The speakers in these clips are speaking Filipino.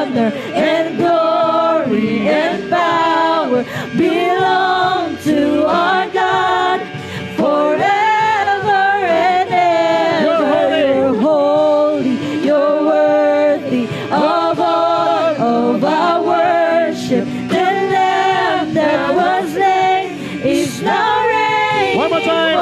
honor and glory and power belong to our God forever and ever. You're holy, you're worthy of all of our worship. The Lamb that was slain is now reigning. One more time.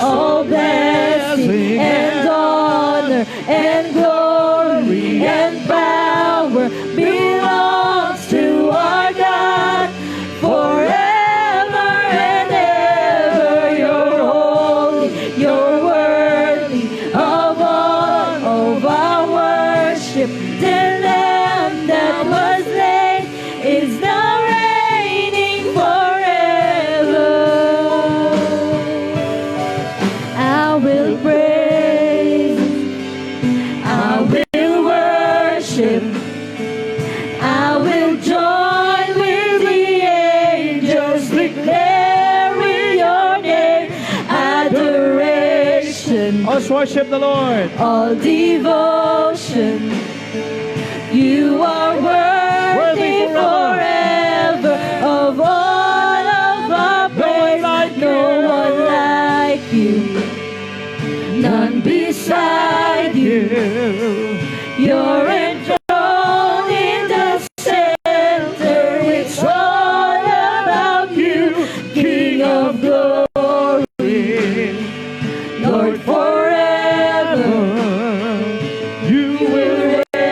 All blessings and honor and glory and power belongs to our God forever and ever. You're holy, you're worthy of all of our worship. The Lamb that was slain is now reigning forever. I will praise, I will worship, I will join with the angels, declaring your name, adoration, Let's worship the Lord. all devotion. You are worthy forever of all of our praise. No one like you, none beside you. You're enthroned in the center. It's all about you, King of glory, Lord forever. You will reign.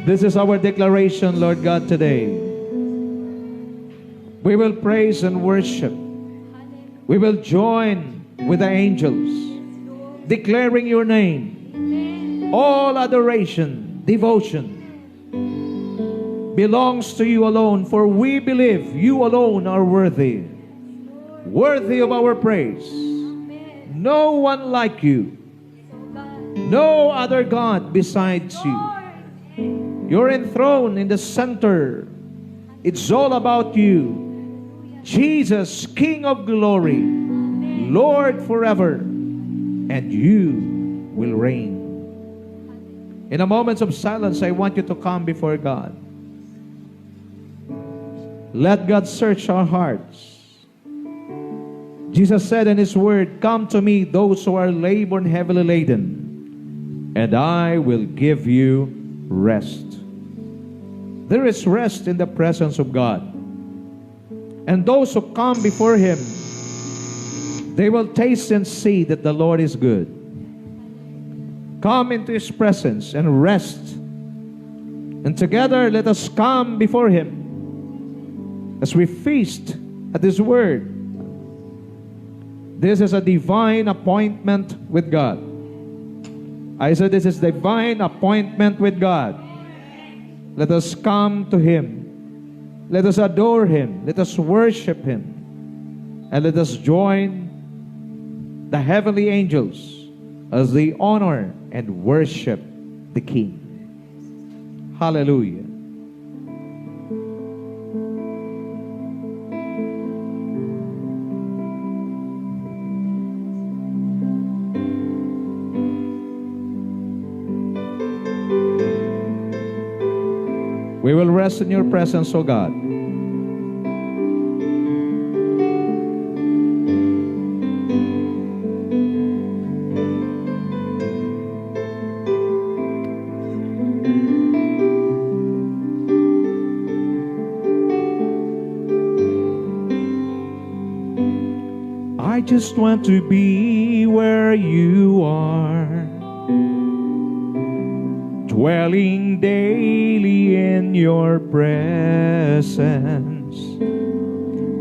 This is our declaration, Lord God, today. We will praise and worship. We will join with the angels, declaring your name. All adoration, devotion belongs to you alone, for we believe you alone are worthy. Worthy of our praise. No one like you. No other God besides you. You're enthroned in the center. It's all about you. Jesus, King of glory, Lord forever, and you will reign. In a moment of silence, I want you to come before God. Let God search our hearts. Jesus said in His word, "Come to me, those who are labored and heavily laden, and I will give you rest." There is rest in the presence of God. And those who come before Him, they will taste and see that the Lord is good. Come into His presence and rest. And together let us come before Him as we feast at His word. This is a divine appointment with God. I said this is divine appointment with God. Let us come to Him. Let us adore Him. Let us worship Him. And let us join the heavenly angels as they honor and worship the King. Hallelujah. We will rest in your presence, O God. I just want to be where you are, dwelling daily in your presence.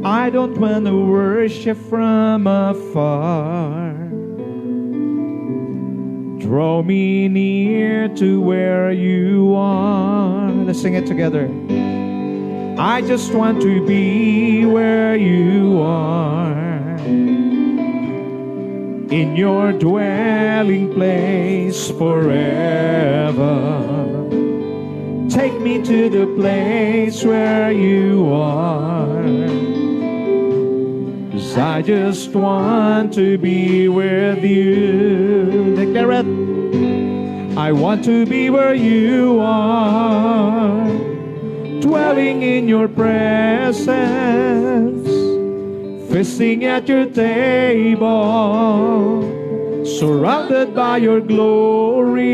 I don't want to worship from afar. Draw me near to where you are. Let's sing it together. I just want to be where you are, in your dwelling place forever. Take me to the place where you are. 'Cause I just want to be with you. Declare it. I want to be where you are, dwelling in your presence, feasting at your table, surrounded by your glory.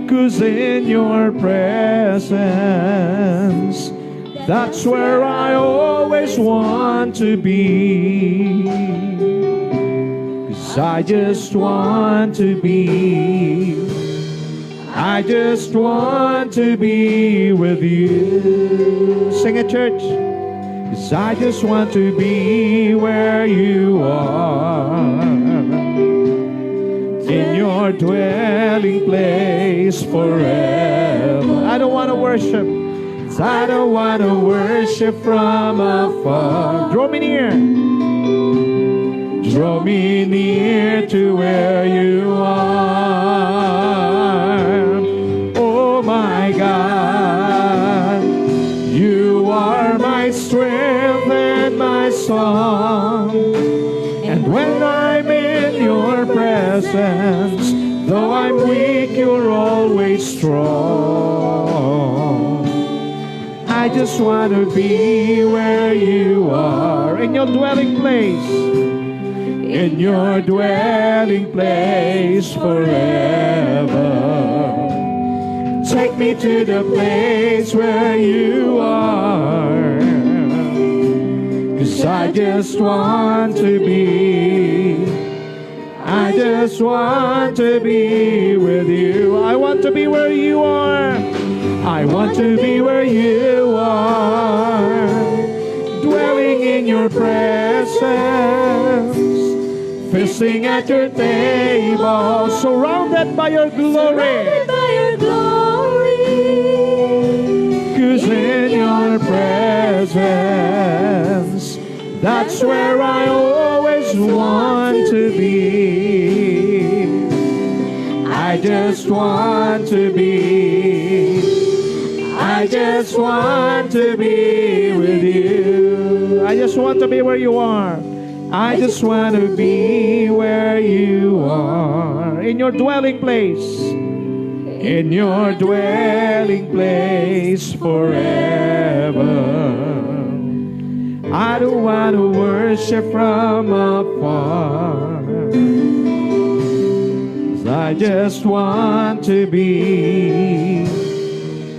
'Cause in your presence, that's where I always want to be. 'Cause I just want to be, I just want to be with you. Sing it, church. 'Cause I just want to be where you are, in your dwelling place forever. I don't want to worship, I don't want to worship from afar. Draw me near. Draw me near to where you are. Oh my God, you are my strength and my song. And when I'm in your presence, though I'm weak, you're always strong. I just want to be where you are, in your dwelling place, in your dwelling place forever. Take me to the place where you are, 'cause I just want to be, I just want to be with you. I want to be where you are. I want to be where you are, dwelling in your presence, feasting at your table, surrounded by your glory. 'Cause in your presence, that's where I always want to be. I just want to be, I just want to be with you. I just want to be where you are. I just want to be where you are, in your dwelling place, in your dwelling place forever. I don't want to worship from afar, 'cause I just want to be,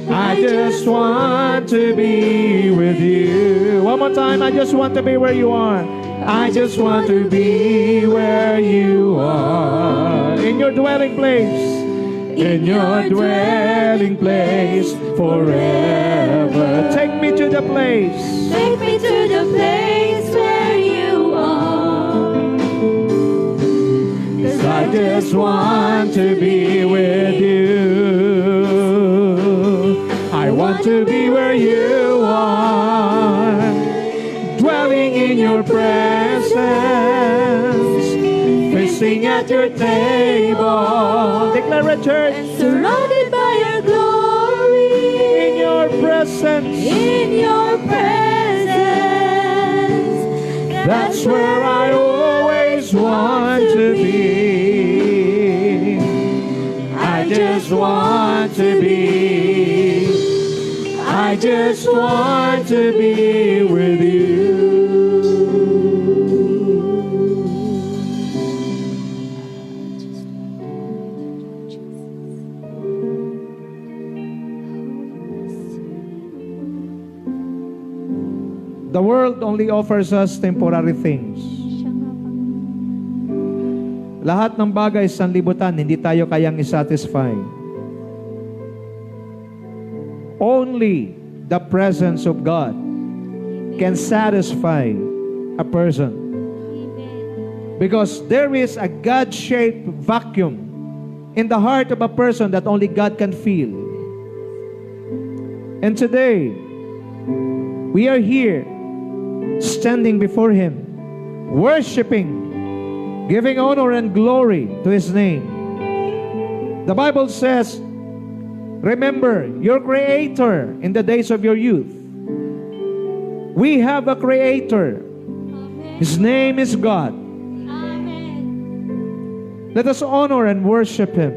I just want to be with you. One more time. I just want to be where you are. I just want to be where you are, in your dwelling place, in your dwelling place forever. Take me to the place, take me to the place where you are. 'Cause I just want to be with you. I want to be where you are, dwelling in your presence, feasting at your table. Declare it, church. and surrounded by your glory. In your presence, In your presence, that's where I always want to be. I just want to be, I just want to be with you. The world only offers us temporary things. Lahat ng bagay sa sanlibutan, hindi tayo kayang isatisfy. Only the presence of God can satisfy a person. Because there is a God-shaped vacuum in the heart of a person that only God can feel. And today, we are here, standing before Him, worshiping, giving honor and glory to His name. The Bible says, remember your Creator in the days of your youth. We have a Creator His name is God. Let us honor and worship Him.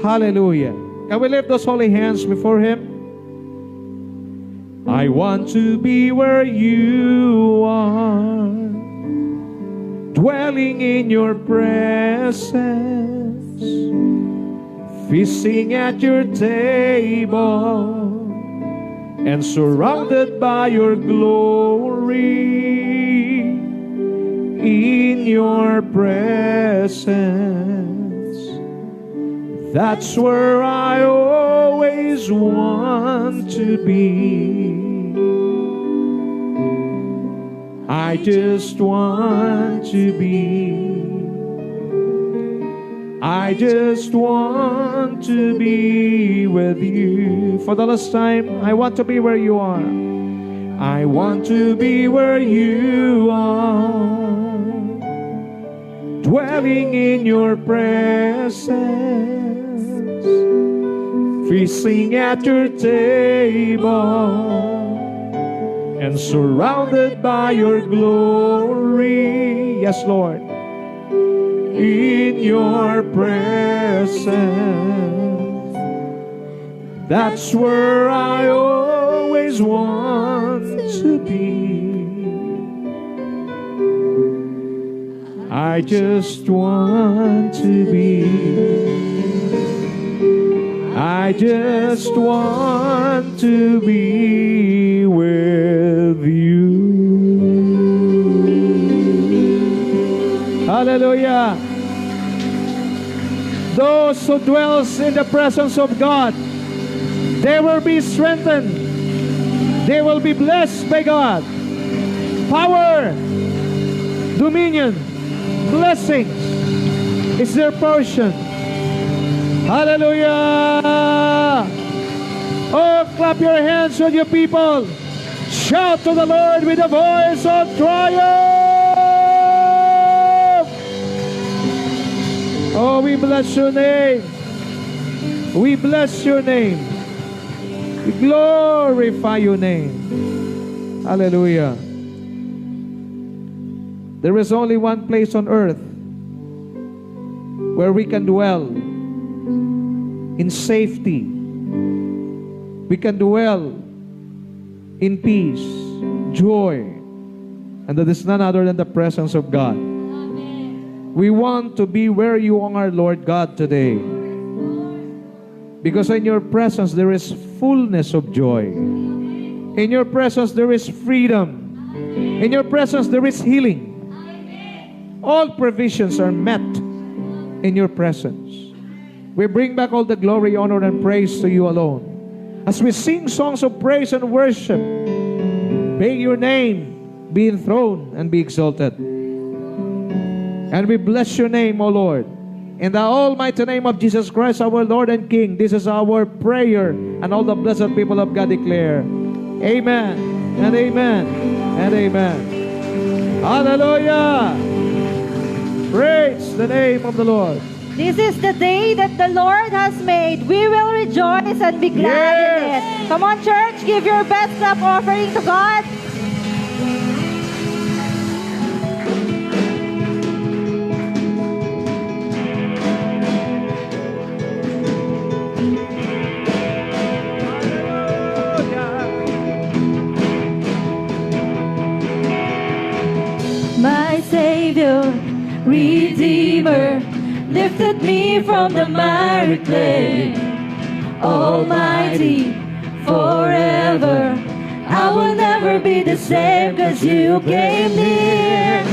Hallelujah. Can we lift those holy hands before Him? I want to be where you are, dwelling in your presence, feasting at your table, and surrounded by your glory, in your presence. That's where I always want to be. I just want to be. I just want to be with you. For the last time, I want to be where you are. I want to be where you are, dwelling in your presence, feasting at your table, and surrounded by your glory. Yes, Lord. In your presence, that's where I always want to be. I just want to be. I just want to be with you. Hallelujah. Those who dwells in the presence of God, they will be strengthened. They will be blessed by God. Power, dominion, blessings is their portion. Hallelujah. Oh, clap your hands with you people. Shout to the Lord with a voice of triumph. Oh, we bless your name. We bless your name. We glorify your name. Hallelujah. There is only one place on earth where we can dwell in safety. We can dwell in peace, joy, and that is none other than the presence of God. We want to be where you are, Lord God, today. Because in your presence there is fullness of joy. In your presence there is freedom. In your presence there is healing. All provisions are met in your presence. We bring back all the glory, honor, and praise to you alone. As we sing songs of praise and worship, may your name be enthroned and be exalted. And we bless your name, O Lord. In the almighty name of Jesus Christ, our Lord and King, this is our prayer, and all the blessed people of God declare, amen, and amen, and amen. Hallelujah! Praise the name of the Lord. This is the day that the Lord has made. We will rejoice and be glad in it. Come on, church, give your best love offering to God. My Savior, Redeemer, lifted me from the miry clay. Almighty, forever, I will never be the same, 'cause you came near.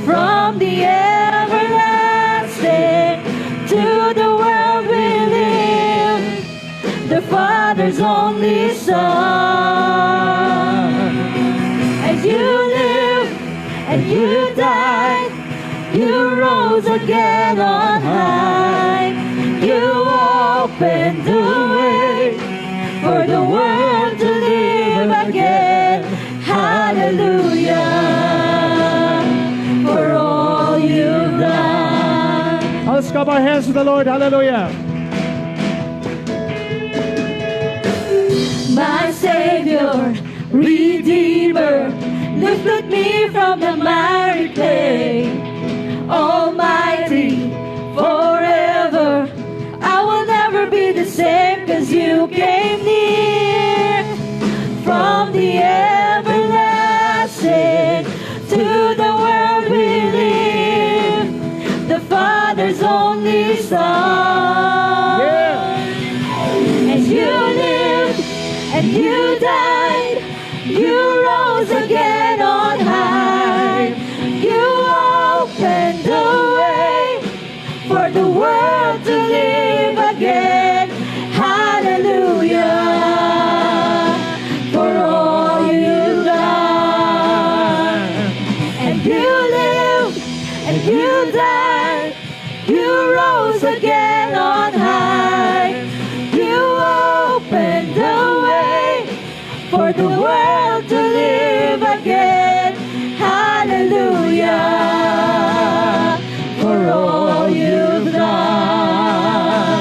From the everlasting to the world we live, the Father's only Son. And you live, and you died, you rose again on high. You opened the way for the world to live again. Hallelujah, for all you've done. Let's clap our hands to the Lord. Hallelujah. My Savior, Redeemer, lift lifted me from the miry clay. Almighty, forever, I will never be the same, 'cause you came near. From the everlasting to the world we live, the Father's only Son. And you lived and you died, you rose again on high. You opened the way for the world to live again. Hallelujah, for all you've done. And you lived and you died, you rose again on high. You opened the way for the world to live again. Hallelujah, for all you've done.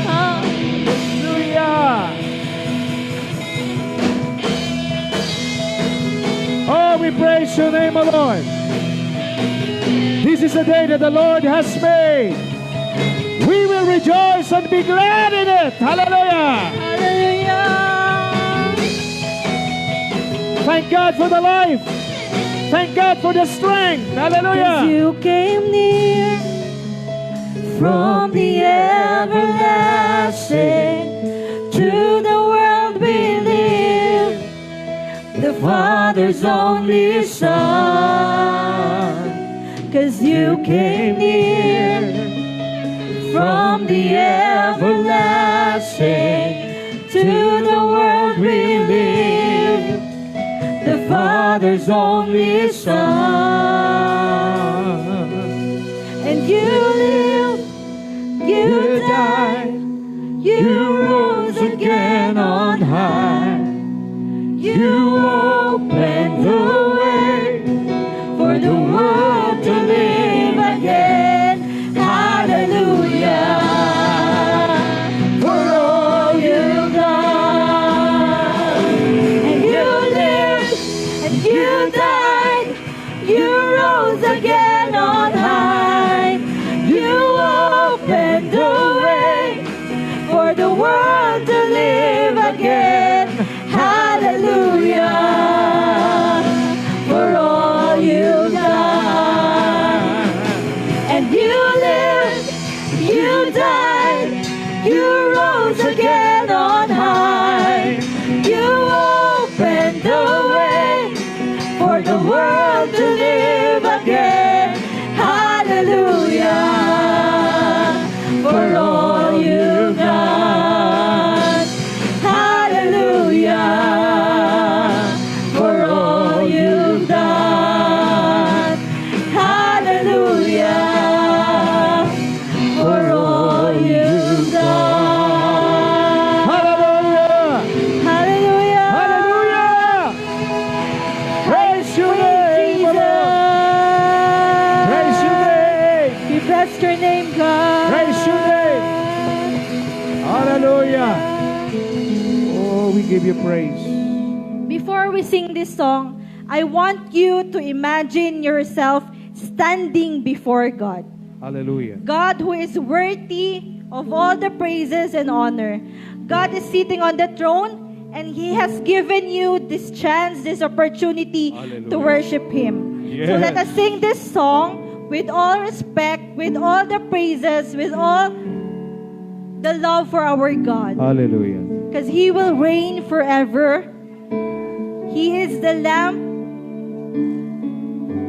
Hallelujah. Oh, we praise your name, O Lord. This is the day that the Lord has made. We will rejoice and be glad in it. Hallelujah. Hallelujah. Thank God for the life. Thank God for the strength. 'Cause Hallelujah. you came near from the everlasting to the world we live, the Father's only Son. 'Cause you came near from the everlasting to the world we live, the Father's only Son. And you lived, you died, you rose again on high. You opened the way for the world to live again. Hallelujah, for all you've done. And you lived and you died, you rose again on high. You opened the way for the world to live again. Hallelujah, for all you've done. And you lived, you died, you rose again on high. You opened the way for the world to live again. Hallelujah, for all you've done. Hallelujah, for all you've done. Hallelujah, for all you've done. Hallelujah. Hallelujah. Hallelujah. Praise your name, O Lord. Praise your name. We bless your name, God. Praise your name. Hallelujah. Oh, we give you praise. Before we sing this song, I want you to imagine yourself standing before God. Hallelujah. God who is worthy of all the praises and honor. God is sitting on the throne, and He has given you this chance, this opportunity Hallelujah. to worship Him. So Yes. let us sing this song with all respect, with all the praises, with all the love for our God. Hallelujah. Because He will reign forever. He is the Lamb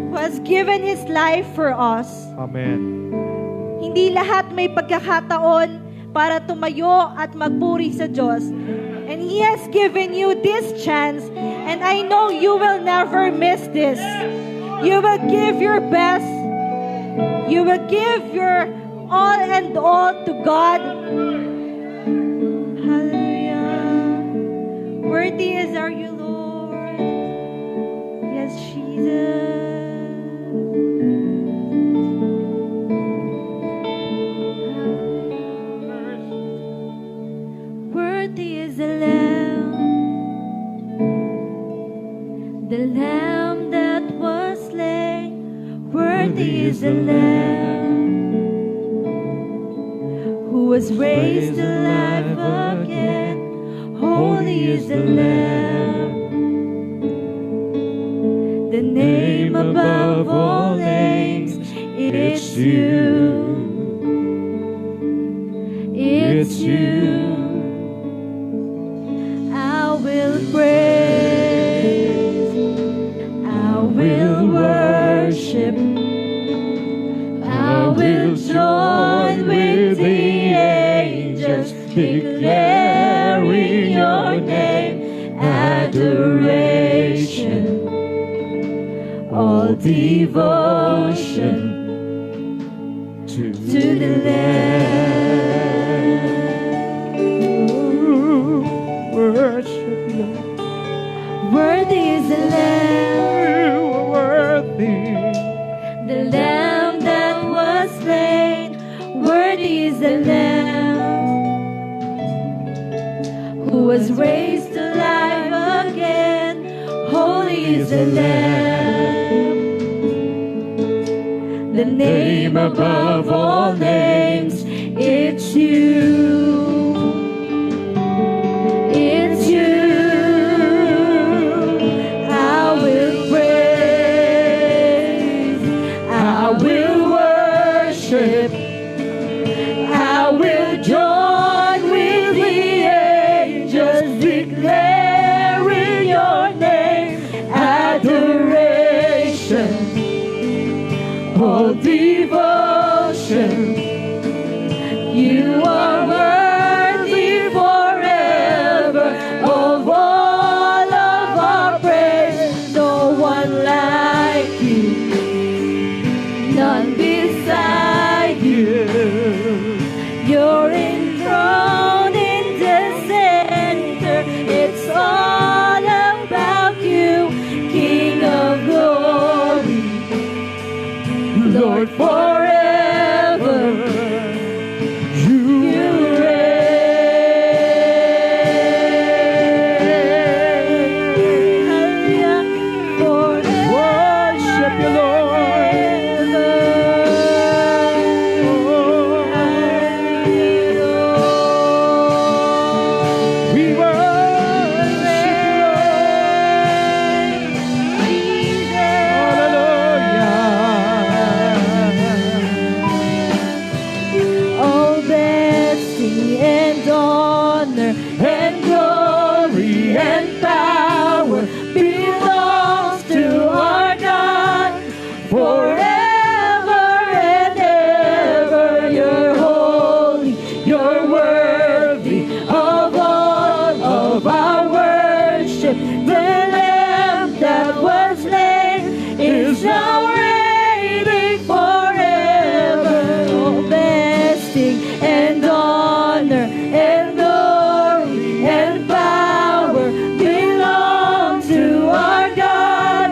who has given His life for us. Amen. Hindi lahat may pagkakataon para tumayo at magpuri sa Diyos. And He has given you this chance, and I know you will never miss this. You will give your best. You will give your all and all to God. Hallelujah. Worthy is our you, Lord. Yes, Jesus. Worthy is the Lamb that was raised to life again. Holy is the Lamb. The name above all names, it's you. It's you. I will praise, I will worship, I will join with the angels, declaring your name, adoration, all devotion to the Lamb. Worship you. Worthy is the Lamb, You are worthy. the Lamb that was slain. Worthy is the Lamb who was raised to life again. Holy is the Lamb. The name above all names, it's you. It's you. I will praise, I will worship, I will join with the angels, declaring your name, adoration, all devotion. You are worthy forever of all of our praise. No one like you, none beside you. You're enthroned in the center. It's all about you, King of glory, Lord forever. You reign. Worship you, Lord. We All blessing and honor and glory and power belongs to our God forever and ever. You're holy, you're worthy of all of our worship. The Lamb that was slain is now reigning forever. All blessing and honor and glory and power belong to our God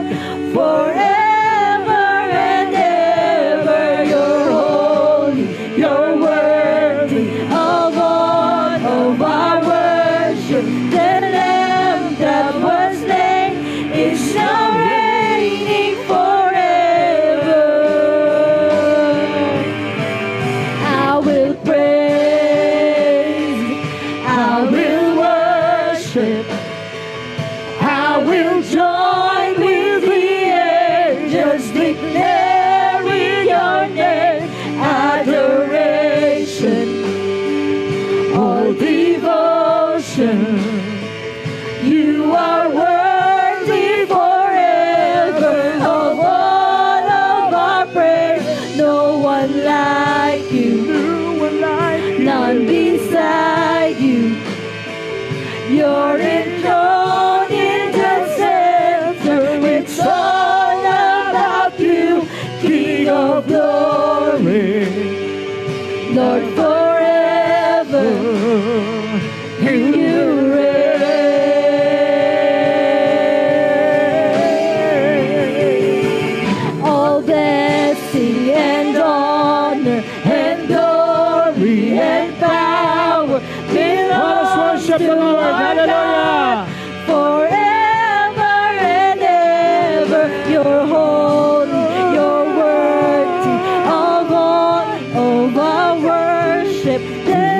forever and ever. You're holy, you're worthy of all of our worship. The Lamb that was slain is now reigning forever. I will praise, I will worship, I will join with the angels, declaring your name, adoration, all devotion. You are worthy forever of all of our praise. No one like you, none beside you. You're enthroned in the center. It's all about you, King of glory, Lord forever. You reign. All blessing and honor and glory and power belongs worship to the Lord. our Hallelujah. God forever and ever. You're holy, you're worthy of all of our worship. The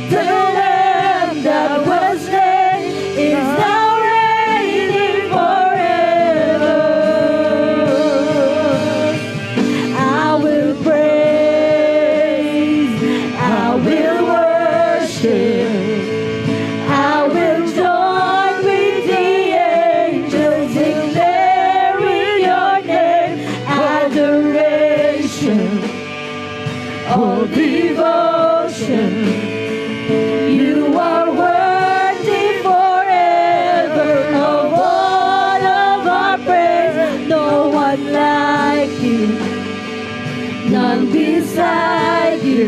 The Lamb that was slain is now reigning forever. I will praise, I will worship, I will join with the angels declaring your name. Adoration, all devotion, you are worthy forever of all of our praise. No one like you, none beside you.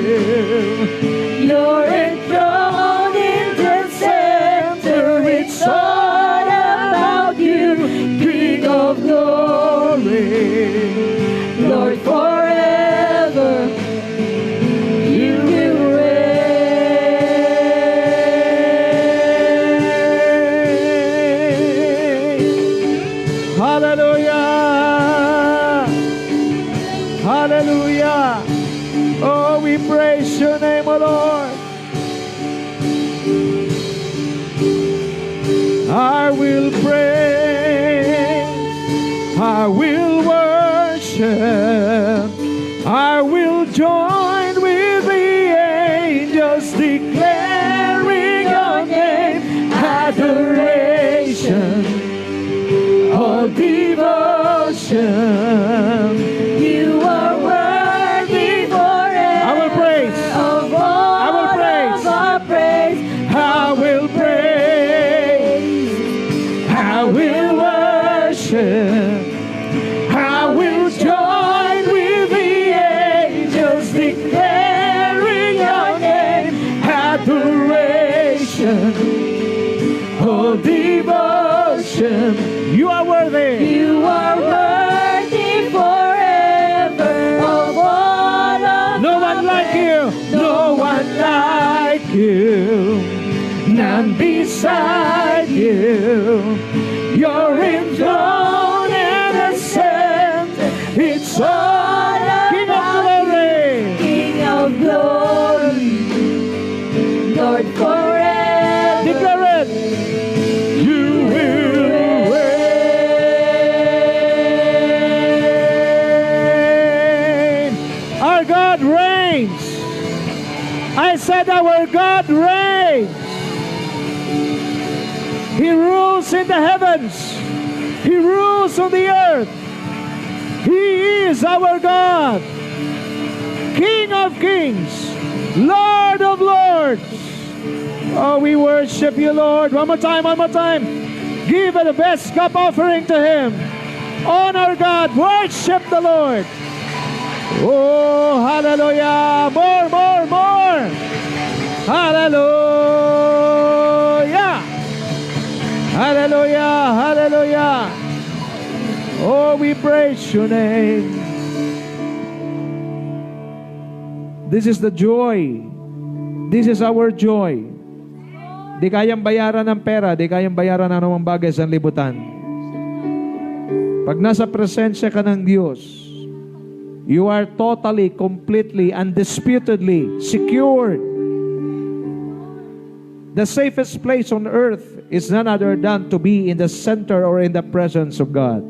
You're enthroned in the center. It's all about you, King of glory. Lord, forever you will reign. Hallelujah! Hallelujah! Oh, we praise your name, O Lord. I will praise, I will worship, I will join with the angels declaring your name. Adoration, all devotion, You are worthy forever. I will praise. Of all I will praise. of our praise. I will praise, I will worship, I will join with the angels declaring your name. Adoration, oh devotion, you are worthy. You are worthy forever. Of all of No our one like praise. you, no one like you, none beside you. You're enthroned in the center. It's all King of glory. King of glory, Lord forever. Declare it. You will reign. Our God reigns. I said our God reigns. He rules in the heavens. He rules on the earth. He is our God, King of kings, Lord of lords. Oh, we worship you, Lord. One more time, one more time. Give the best cup offering to Him. Honor God. Worship the Lord. Oh, hallelujah. More, more, more. Hallelujah. Hallelujah. Hallelujah. Oh, we praise your name. This is the joy. This is our joy. Di kayang bayaran ng pera, di kayang bayaran ng anumang bagay sa libutan. Pag nasa presensya ka ng Diyos, you are totally, completely, undisputedly secured. The safest place on earth is none other than to be in the center or in the presence of God.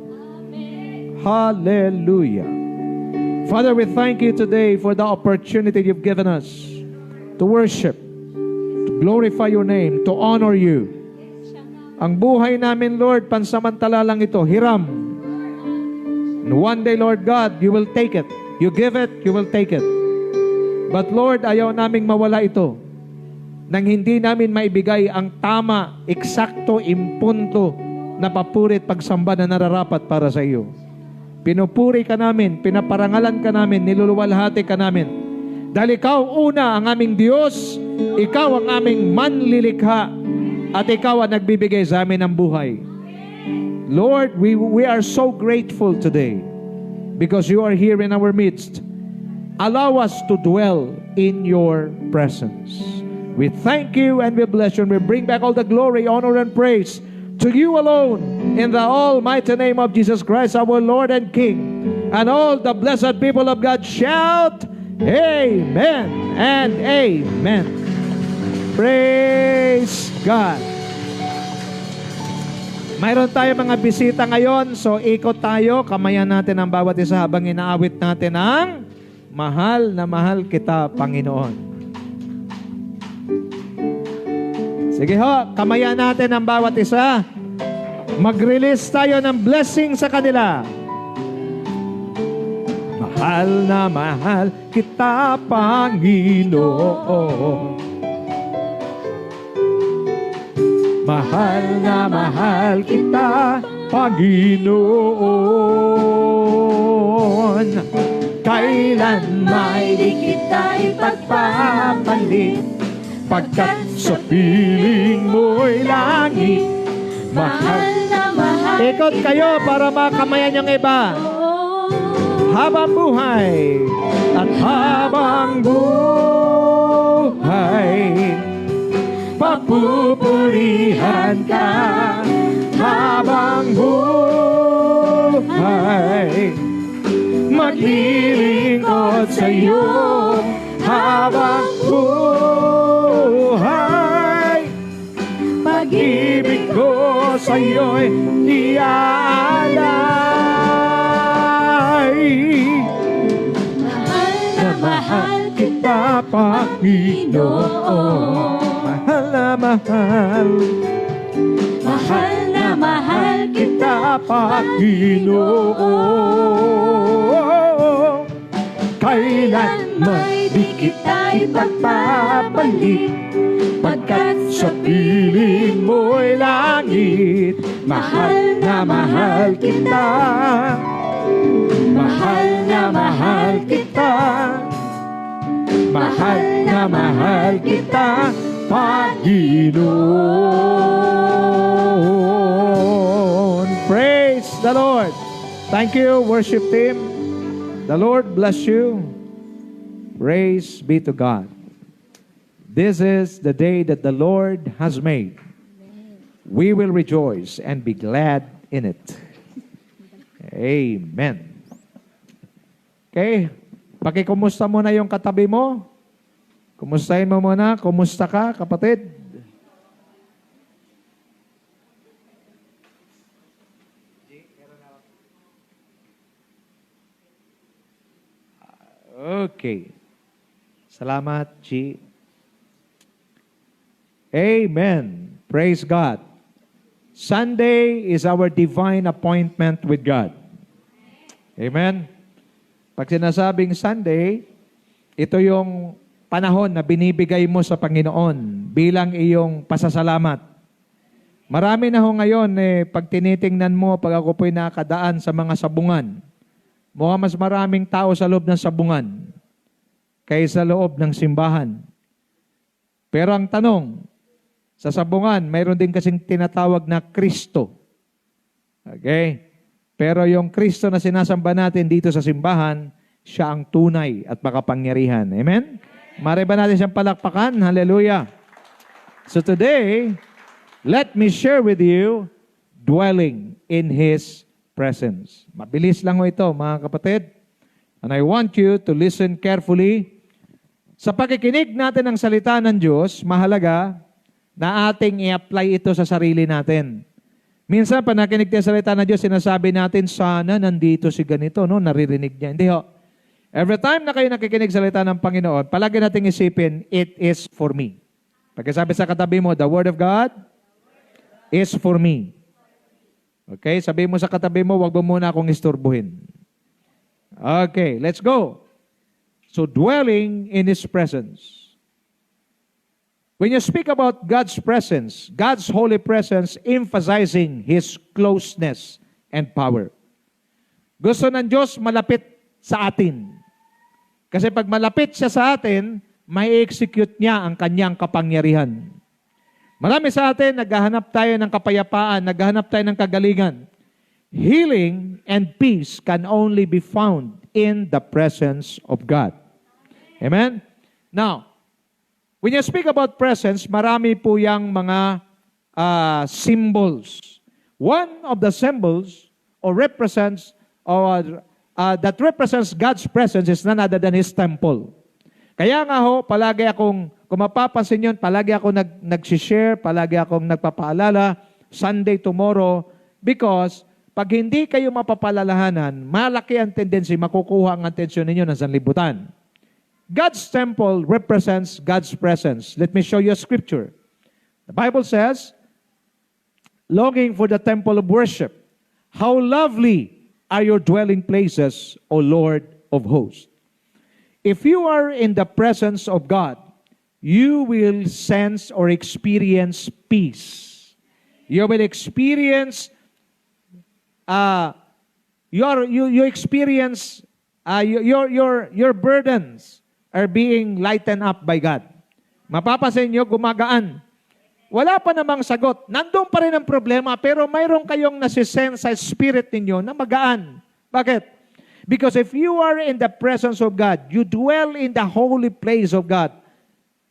Hallelujah. Father, we thank you today for the opportunity you've given us to worship, to glorify your name, to honor you. Ang buhay namin, Lord, pansamantala lang ito, hiram. And one day, Lord God, you will take it. You give it, you will take it. But Lord, ayaw naming mawala ito nang hindi namin maibigay ang tama, eksakto, impunto na papurit pagsamba na nararapat para sa iyo. Pinupuri ka namin, pinaparangalan ka namin, niluluwalhati ka namin. Dahil ikaw una ang aming Diyos, ikaw ang aming manlilikha, at ikaw ang nagbibigay sa amin ng buhay. Lord, we are so grateful today because you are here in our midst. Allow us to dwell in your presence. We thank you and we bless you and we bring back all the glory, honor, and praise to you alone, in the almighty name of Jesus Christ, our Lord and King. And all the blessed people of God shout, Amen and Amen. Praise God. Mayroon tayo mga bisita ngayon, so ikot tayo, kamayan natin ang bawat isa habang inaawit natin ang Mahal na Mahal Kita, Panginoon. Sige ho, kamayan natin ang bawat isa. Mag-release tayo ng blessing sa kanila. Mahal na mahal kita, Panginoon. Mahal na mahal kita, Panginoon. Kailan may di kita ipagpapalit, pagkat sa piling mo'y langit. Mahal na mahal. Ikot kayo para makamayan yung iba. Habang buhay at habang buhay, papupurihan ka. Habang buhay, maglilingkod sa iyo. Habang buhay, pag-ibig ko sa iyo'y iaalay. Mahal na mahal kita, Panginoon. Mahal na mahal. Mahal na mahal kita, Panginoon. Kailan may di kita ipagpapalit, pagkat sa piling mo'y langit. Mahal na mahal kita. Mahal na mahal kita. Mahal na mahal kita, Panginoon. Praise the Lord. Thank you, worship team. The Lord bless you. Praise be to God. This is the day that the Lord has made. We will rejoice and be glad in it. Amen. Okay, pakikumusta muna yung katabi mo. Kumustahin mo muna. Kumusta ka, kapatid? Okay. Salamat, G. Amen. Praise God. Sunday is our divine appointment with God. Amen. Pag sinasabing Sunday, ito yung panahon na binibigay mo sa Panginoon bilang iyong pasasalamat. Marami na ho ngayon, pag tinitingnan mo, pag ako po'y nakadaan sa mga sabungan, mukhang mas maraming tao sa loob ng sabungan kaysa loob ng simbahan. Pero ang tanong, sa sabungan, mayroon din kasing tinatawag na Kristo. Okay? Pero yung Kristo na sinasamba natin dito sa simbahan, siya ang tunay at makapangyarihan. Amen? Mari ba natin siyang palakpakan? Hallelujah. So today, let me share with you dwelling in His presence. Mabilis lang ho ito, mga kapatid. And I want you to listen carefully. Sa pakikinig natin ng salita ng Diyos, mahalaga na ating i-apply ito sa sarili natin. Minsan, pag nakinig tayo sa salita ng Diyos, sinasabi natin, sana nandito si ganito, no? Naririnig niya. Hindi ho. Every time na kayo nakikinig sa salita ng Panginoon, palagi nating isipin, it is for me. Pagkasabi sa katabi mo, the Word of God is for me. Okay? Sabi mo sa katabi mo, wag mo muna akong isturbuhin. Okay, let's go. So, dwelling in His presence. When you speak about God's presence, God's holy presence, emphasizing His closeness and power. Gusto ng Diyos malapit sa atin. Kasi pag malapit siya sa atin, may execute niya ang kanyang kapangyarihan. Marami sa atin, naghahanap tayo ng kapayapaan, naghahanap tayo ng kagalingan. Healing and peace can only be found in the presence of God. Amen? Now, when you speak about presence, marami po yang mga symbols. One of the symbols or represents or that represents God's presence is none other than His temple. Kaya nga ho, palagi akong, kung mapapansin yun, palagi ako nag-share, palagi akong nagpapaalala, Sunday tomorrow, because pag hindi kayo mapapalalahanan, malaki ang tendency, makukuha ang atensyon ninyo ng sanlibutan. God's temple represents God's presence. Let me show you a scripture. The Bible says, longing for the temple of worship, how lovely are your dwelling places, O Lord of hosts. If you are in the presence of God, you will sense or experience peace. You will experience, you experience your burdens are being lightened up by God. Mapapansin nyo, gumagaan. Wala pa namang sagot. Nandun pa rin ang problema, pero mayroon kayong nasisense sa spirit ninyo na magaan. Bakit? Because if you are in the presence of God, you dwell in the holy place of God,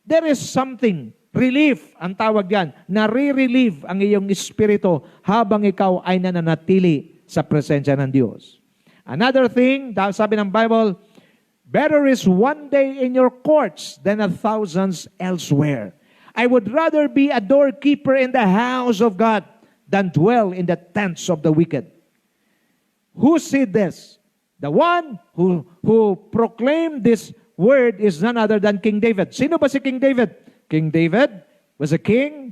there is something, relief, ang tawag yan, nare-relieve ang iyong espiritu habang ikaw ay nananatili sa presensya ng Diyos. Another thing, sabi ng Bible, better is one day in your courts than 1,000 elsewhere. I would rather be a doorkeeper in the house of God than dwell in the tents of the wicked. Who said this? The one who proclaimed this word is none other than King David. Sino ba si King David? King David was a king.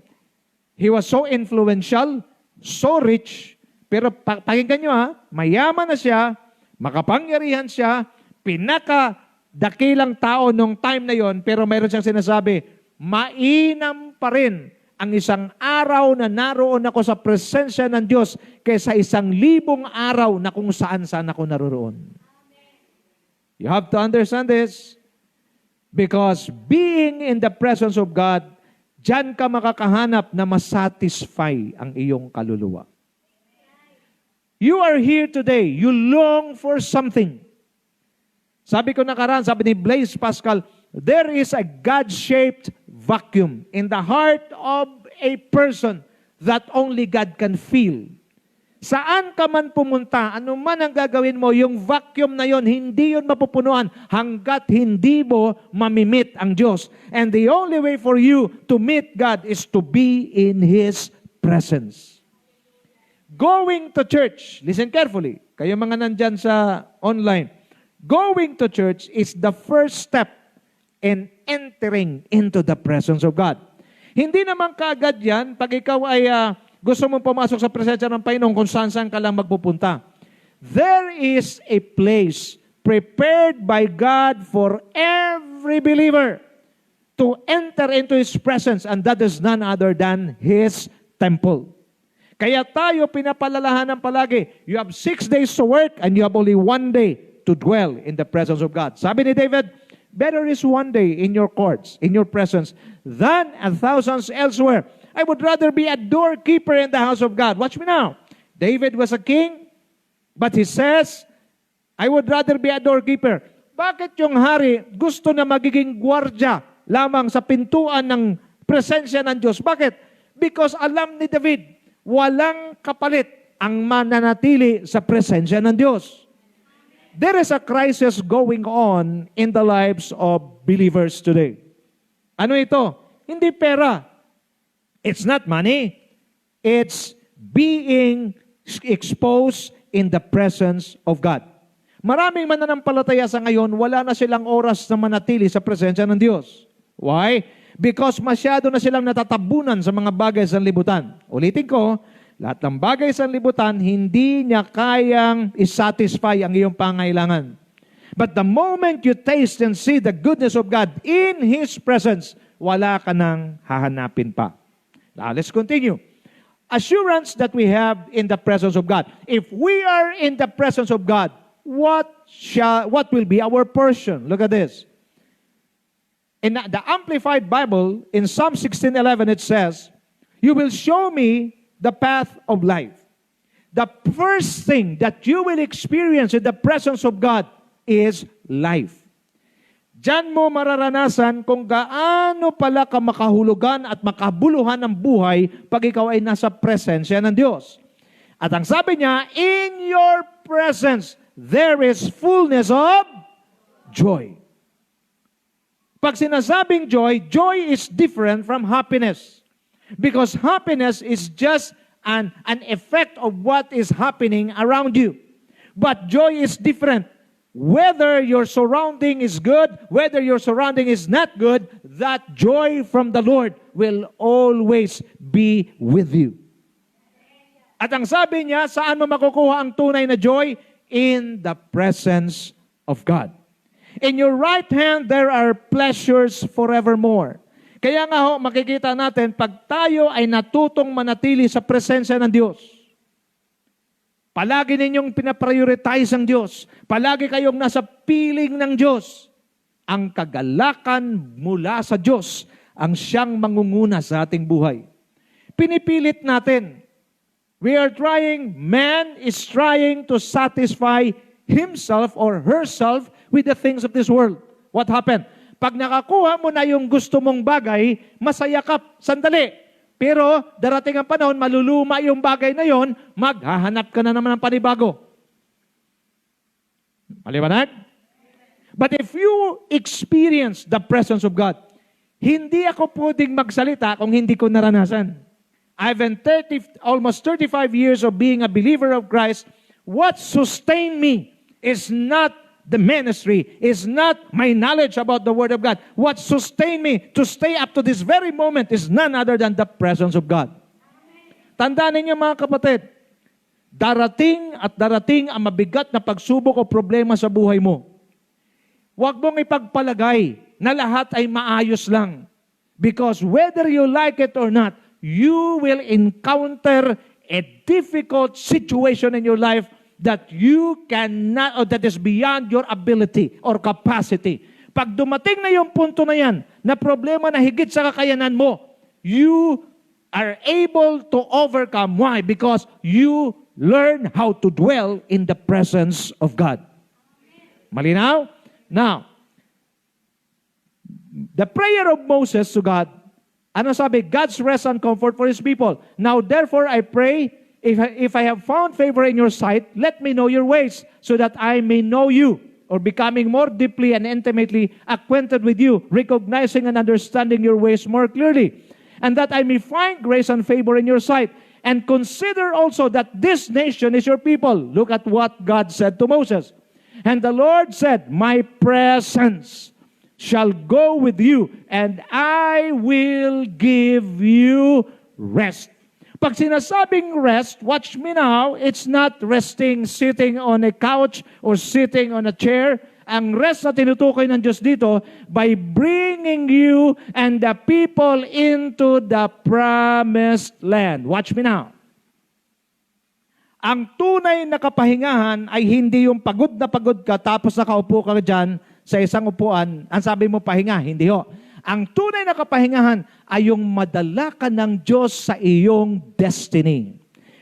He was so influential, so rich. Pero pakinggan nyo mayaman na siya, makapangyarihan siya, pinakadakilang tao nung time na yon, pero mayroon siyang sinasabi, mainam pa rin ang isang araw na naroon ako sa presensya ng Diyos kaysa 1,000 araw na kung saan-saan ako naroon. You have to understand this because being in the presence of God, diyan ka makakahanap na masatisfy ang iyong kaluluwa. You are here today. You long for something. Sabi ko nakaraan, sabi ni Blaise Pascal, there is a God-shaped vacuum in the heart of a person that only God can feel. Saan ka man pumunta, ano man ang gagawin mo, yung vacuum na yon, hindi yon mapupunuan hanggat hindi mo mamimit ang Diyos. And the only way for you to meet God is to be in His presence. Going to church, listen carefully, kayo mga nandyan sa online, going to church is the first step in entering into the presence of God. Hindi naman kaagad yan pag ikaw ay gusto mong pumasok sa presensya ng Panginoon kung saan-saan ka lang magpupunta. There is a place prepared by God for every believer to enter into His presence, and that is none other than His temple. Kaya tayo pinapalalahanan palagi, you have 6 days to work and you have only 1 day to dwell in the presence of God. Sabi ni David, better is 1 day in your courts, in your presence, than 1,000 elsewhere. I would rather be a doorkeeper in the house of God. Watch me now. David was a king, but he says, I would rather be a doorkeeper. Bakit yung hari gusto na magiging gwardya lamang sa pintuan ng presensya ng Diyos? Bakit? Because alam ni David, walang kapalit ang mananatili sa presensya ng Diyos. There is a crisis going on in the lives of believers today. Ano ito? Hindi pera. It's not money. It's being exposed in the presence of God. Maraming mananampalataya sa ngayon, wala na silang oras na manatili sa presensya ng Diyos. Why? Because masyado na silang natatabunan sa mga bagay sa libutan. Ulitin ko, lahat ng bagay sa libutan, hindi niya kayang isatisfy ang iyong pangailangan. But the moment you taste and see the goodness of God in His presence, wala ka nang hahanapin pa. Now, let's continue. Assurance that we have in the presence of God. If we are in the presence of God, what will be our portion? Look at this. In the Amplified Bible, in Psalm 16:11, it says, you will show me the path of life. The first thing that you will experience in the presence of God is life. Diyan mo mararanasan kung gaano pala ka makahulugan at makabuluhan ng buhay pag ikaw ay nasa presensya ng Diyos. At ang sabi niya, in your presence, there is fullness of joy. Pag sinasabing joy, joy is different from happiness. Because happiness is just an effect of what is happening around you. But joy is different. Whether your surrounding is good, whether your surrounding is not good, that joy from the Lord will always be with you. At ang sabi niya, saan mo makukuha ang tunay na joy? In the presence of God. In your right hand, there are pleasures forevermore. Kaya nga ho, makikita natin, pag tayo ay natutong manatili sa presensya ng Diyos, palagi ninyong pinaprioritize ang Diyos, palagi kayong nasa piling ng Diyos, ang kagalakan mula sa Diyos ang siyang mangunguna sa ating buhay. Pinipilit natin. Man is trying to satisfy himself or herself with the things of this world. What happened? Pag nakakuha mo na yung gusto mong bagay, masaya ka sandali. Pero darating ang panahon, maluluma yung bagay na yon, maghahanap ka na naman ng panibago. Maliwanag? But if you experience the presence of God, hindi ako pwedeng magsalita kung hindi ko naranasan. I've been almost 35 years of being a believer of Christ. What sustained me is not the ministry, is not my knowledge about the Word of God. What sustained me to stay up to this very moment is none other than the presence of God. Tandaan ninyo mga kapatid, darating at darating ang mabigat na pagsubok o problema sa buhay mo. Huwag mong ipagpalagay na lahat ay maayos lang. Because whether you like it or not, you will encounter a difficult situation in your life that you cannot, or that is beyond your ability or capacity. Pag dumating na yung punto na yan, na problema na higit sa kakayanan mo, you are able to overcome. Why? Because you learn how to dwell in the presence of God. Malinaw? Now, the prayer of Moses to God, ano sabi? God's rest and comfort for His people. Now, therefore, I pray, if I have found favor in your sight, let me know your ways, so that I may know you, or becoming more deeply and intimately acquainted with you, recognizing and understanding your ways more clearly, and that I may find grace and favor in your sight. And consider also that this nation is your people. Look at what God said to Moses. And the Lord said, my presence shall go with you, and I will give you rest. Pag sinasabing rest, watch me now, it's not resting, sitting on a couch or sitting on a chair. Ang rest na tinutukoy ng Diyos dito, by bringing you and the people into the promised land. Watch me now. Ang tunay na kapahingahan ay hindi yung pagod ka tapos nakaupo ka dyan sa isang upuan. Ang sabi mo pahinga, hindi ho. Ang tunay na kapahingahan ay yung madala ka ng Diyos sa iyong destiny.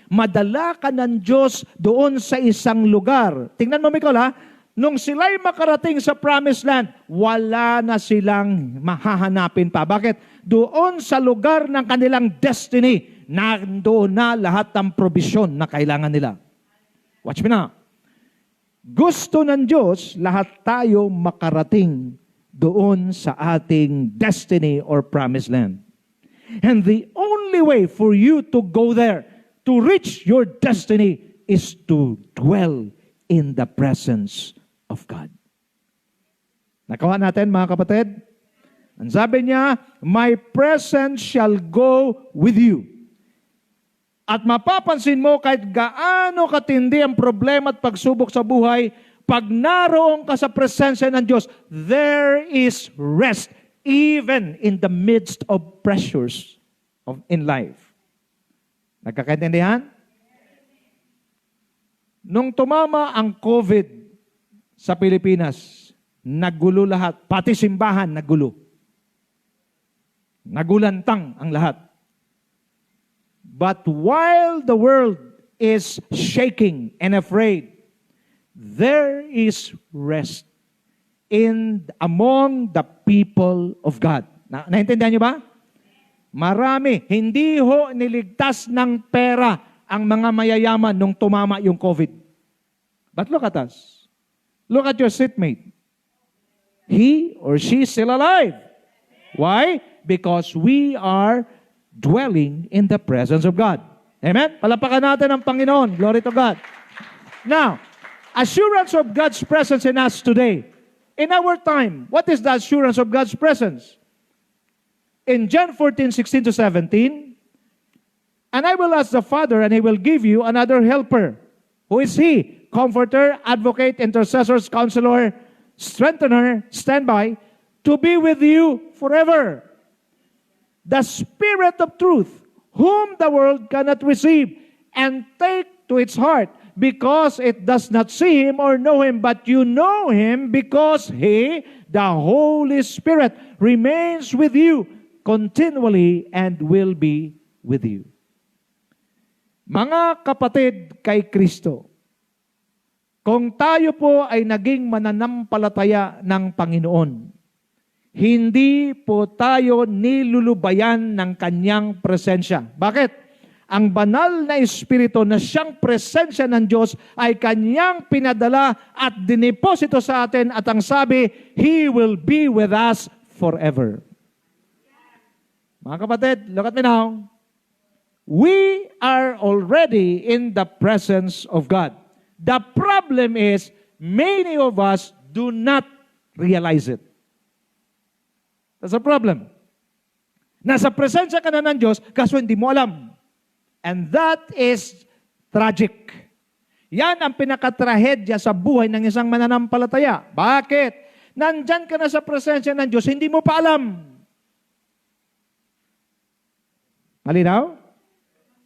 Madala ka ng Diyos doon sa isang lugar. Tingnan mo, Mikol, ha? Nung sila'y makarating sa promised land, wala na silang mahahanapin pa. Bakit? Doon sa lugar ng kanilang destiny, nandoon na lahat ng probisyon na kailangan nila. Watch me now. Gusto ng Diyos, lahat tayo makarating doon sa ating destiny or promised land. And the only way for you to go there, to reach your destiny, is to dwell in the presence of God. Nakawa natin, mga kapatid? Ang sabi niya, my presence shall go with you. At mapapansin mo kahit gaano katindi ang problema at pagsubok sa buhay, pag naroon ka sa presensya ng Diyos, there is rest even in the midst of pressures in life. Nagkakaintindihan? Nung tumama ang COVID sa Pilipinas, nagulo lahat. Pati simbahan, nagulo. Nagulantang ang lahat. But while the world is shaking and afraid, there is rest among the people of God. Naintindihan niyo ba? Marami. Hindi ho niligtas ng pera ang mga mayayaman nung tumama yung COVID. But look at us. Look at your seatmate. he or she is still alive. Why? Because we are dwelling in the presence of God. Amen? Palapakan natin ang Panginoon. Glory to God. Now, assurance of God's presence in us today. In our time, what is the assurance of God's presence? In John 14:16 to 17, and I will ask the Father, and He will give you another helper. Who is He? Comforter, advocate, intercessors, counselor, strengthener, standby, to be with you forever. The Spirit of truth, whom the world cannot receive and take to its heart, because it does not see Him or know Him, but you know Him, because He, the Holy Spirit, remains with you continually and will be with you. Mga kapatid kay Kristo, kung tayo po ay naging mananampalataya ng Panginoon, hindi po tayo nilulubayan ng Kanyang presensya. Bakit? Ang banal na Espiritu na siyang presensya ng Diyos ay Kanyang pinadala at dineposito sa atin at ang sabi, He will be with us forever. Mga kapatid, look at me now. We are already in the presence of God. The problem is, many of us do not realize it. That's a problem. Nasa presensya ka na ng Diyos, kaso hindi mo alam. And that is tragic. Yan ang pinakatrahedya sa buhay ng isang mananampalataya. Bakit? Nandyan ka na sa presensya ng Diyos, hindi mo pa alam. Malinaw?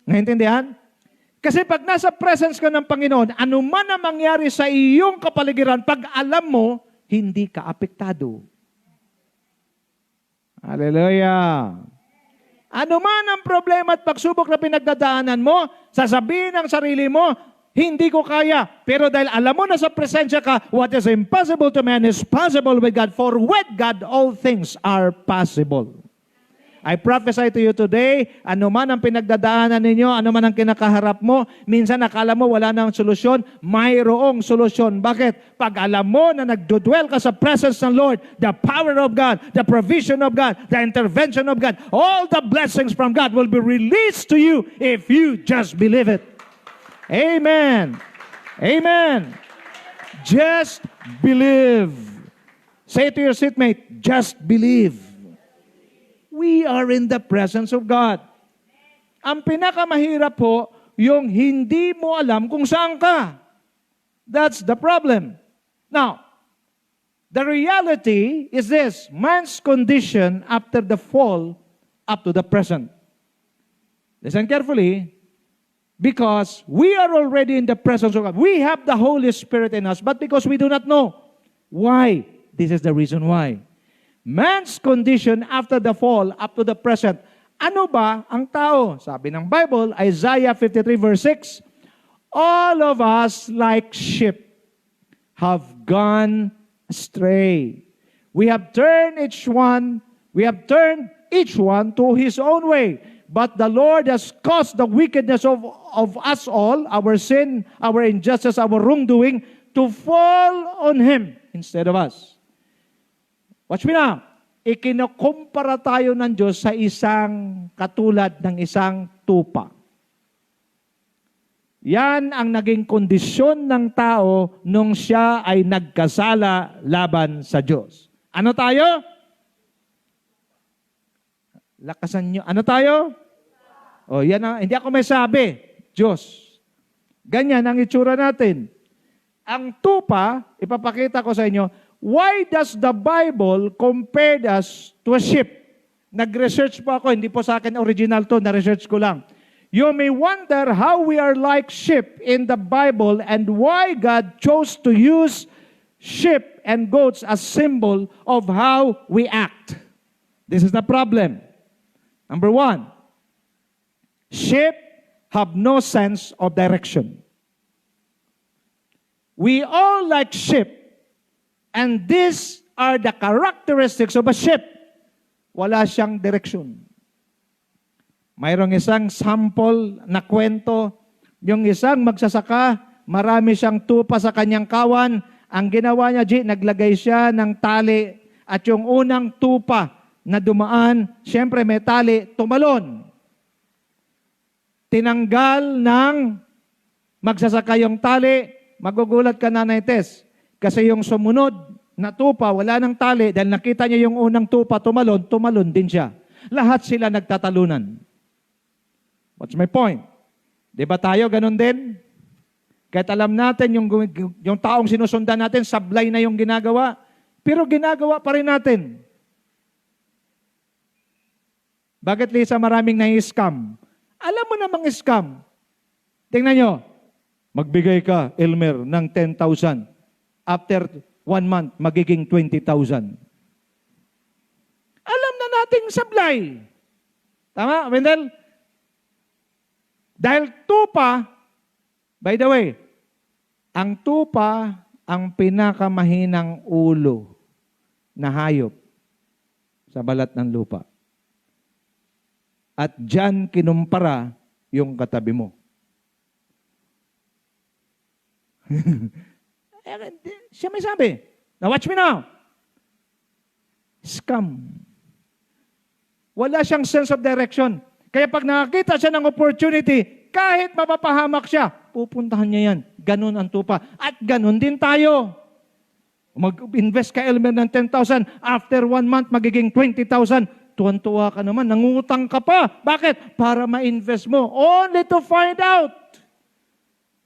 Naintindihan? Kasi pag nasa presence ka ng Panginoon, ano man ang mangyari sa iyong kapaligiran, pag alam mo, hindi ka apektado. Hallelujah! Ano man ang problema at pagsubok na pinagdadaanan mo, sasabihin ng sarili mo, hindi ko kaya. Pero dahil alam mo na sa presensya ka, what is impossible to man is possible with God. For with God, all things are possible. I prophesy to you today, ano man ang pinagdadaanan ninyo, ano man ang kinakaharap mo, minsan akala mo wala nang solusyon, mayroong solusyon. Bakit? Pag alam mo na nagdudwell ka sa presence ng Lord, the power of God, the provision of God, the intervention of God, all the blessings from God will be released to you if you just believe it. Amen. Amen. Just believe. Say to your seatmate, just believe. We are in the presence of God. Ang pinakamahirap po, yung hindi mo alam kung saan ka. That's the problem. Now, the reality is this, man's condition after the fall up to the present. Listen carefully, because we are already in the presence of God. We have the Holy Spirit in us, but because we do not know. Why? This is the reason why. Man's condition after the fall up to the present. Ano ba ang tao? Sabi ng Bible, Isaiah 53 verse 6, all of us like sheep have gone astray. We have turned each one to his own way. But the Lord has caused the wickedness of us all, our sin, our injustice, our wrongdoing, to fall on Him instead of us. Watch me now. Ikinokumpara tayo ng Diyos sa isang katulad ng isang tupa. Yan ang naging kondisyon ng tao nung siya ay nagkasala laban sa Diyos. Ano tayo? Lakasan nyo. Ano tayo? O, yan ang, hindi ako may sabi. Diyos. Ganyan ang itsura natin. Ang tupa, ipapakita ko sa inyo, why does the Bible compare us to a sheep? Nag-research po ako, hindi po sa akin original to, na-research ko lang. You may wonder how we are like sheep in the Bible and why God chose to use sheep and goats as symbol of how we act. This is the problem. Number one, sheep have no sense of direction. We all like sheep. And these are the characteristics of a sheep. Wala siyang direksyon. Mayroong isang sample na kwento, yung isang magsasaka, marami siyang tupa sa kanyang kawan, Ang ginawa niya, G, naglagay siya ng tali at yung unang tupa na dumaan, siyempre may tali, tumalon. Tinanggal ng magsasaka yung tali, magugulat ka, Nanay Tess. Kasi yung sumunod na tupa, wala ng tali, dahil nakita niya yung unang tupa, tumalon din siya. Lahat sila nagtatalunan. What's my point? Di ba tayo ganun din? Kahit alam natin yung taong sinusundan natin, sablay na yung ginagawa, pero ginagawa pa rin natin. Bakit, Lisa, maraming nai-scam? Alam mo namang scam. Tingnan nyo, magbigay ka, Elmer, ng 10,000. After 1 month, magiging 20,000. Alam na nating sablay. Tama, Wendell? Dahil tupa, by the way, ang tupa ang pinakamahinang ulo na hayop sa balat ng lupa. At diyan kinumpara yung katabi mo. Siya may sabi, now watch me now. Scam. Wala siyang sense of direction. Kaya pag nakakita siya ng opportunity, kahit mapapahamak siya, pupuntahan niya yan. Ganun ang tupa. At ganun din tayo. Mag-invest ka, Elmer, ng 10,000. After 1 month, magiging 20,000. Tuwan-tuwa ka naman. Nangutang ka pa. Bakit? Para ma-invest mo. Only to find out.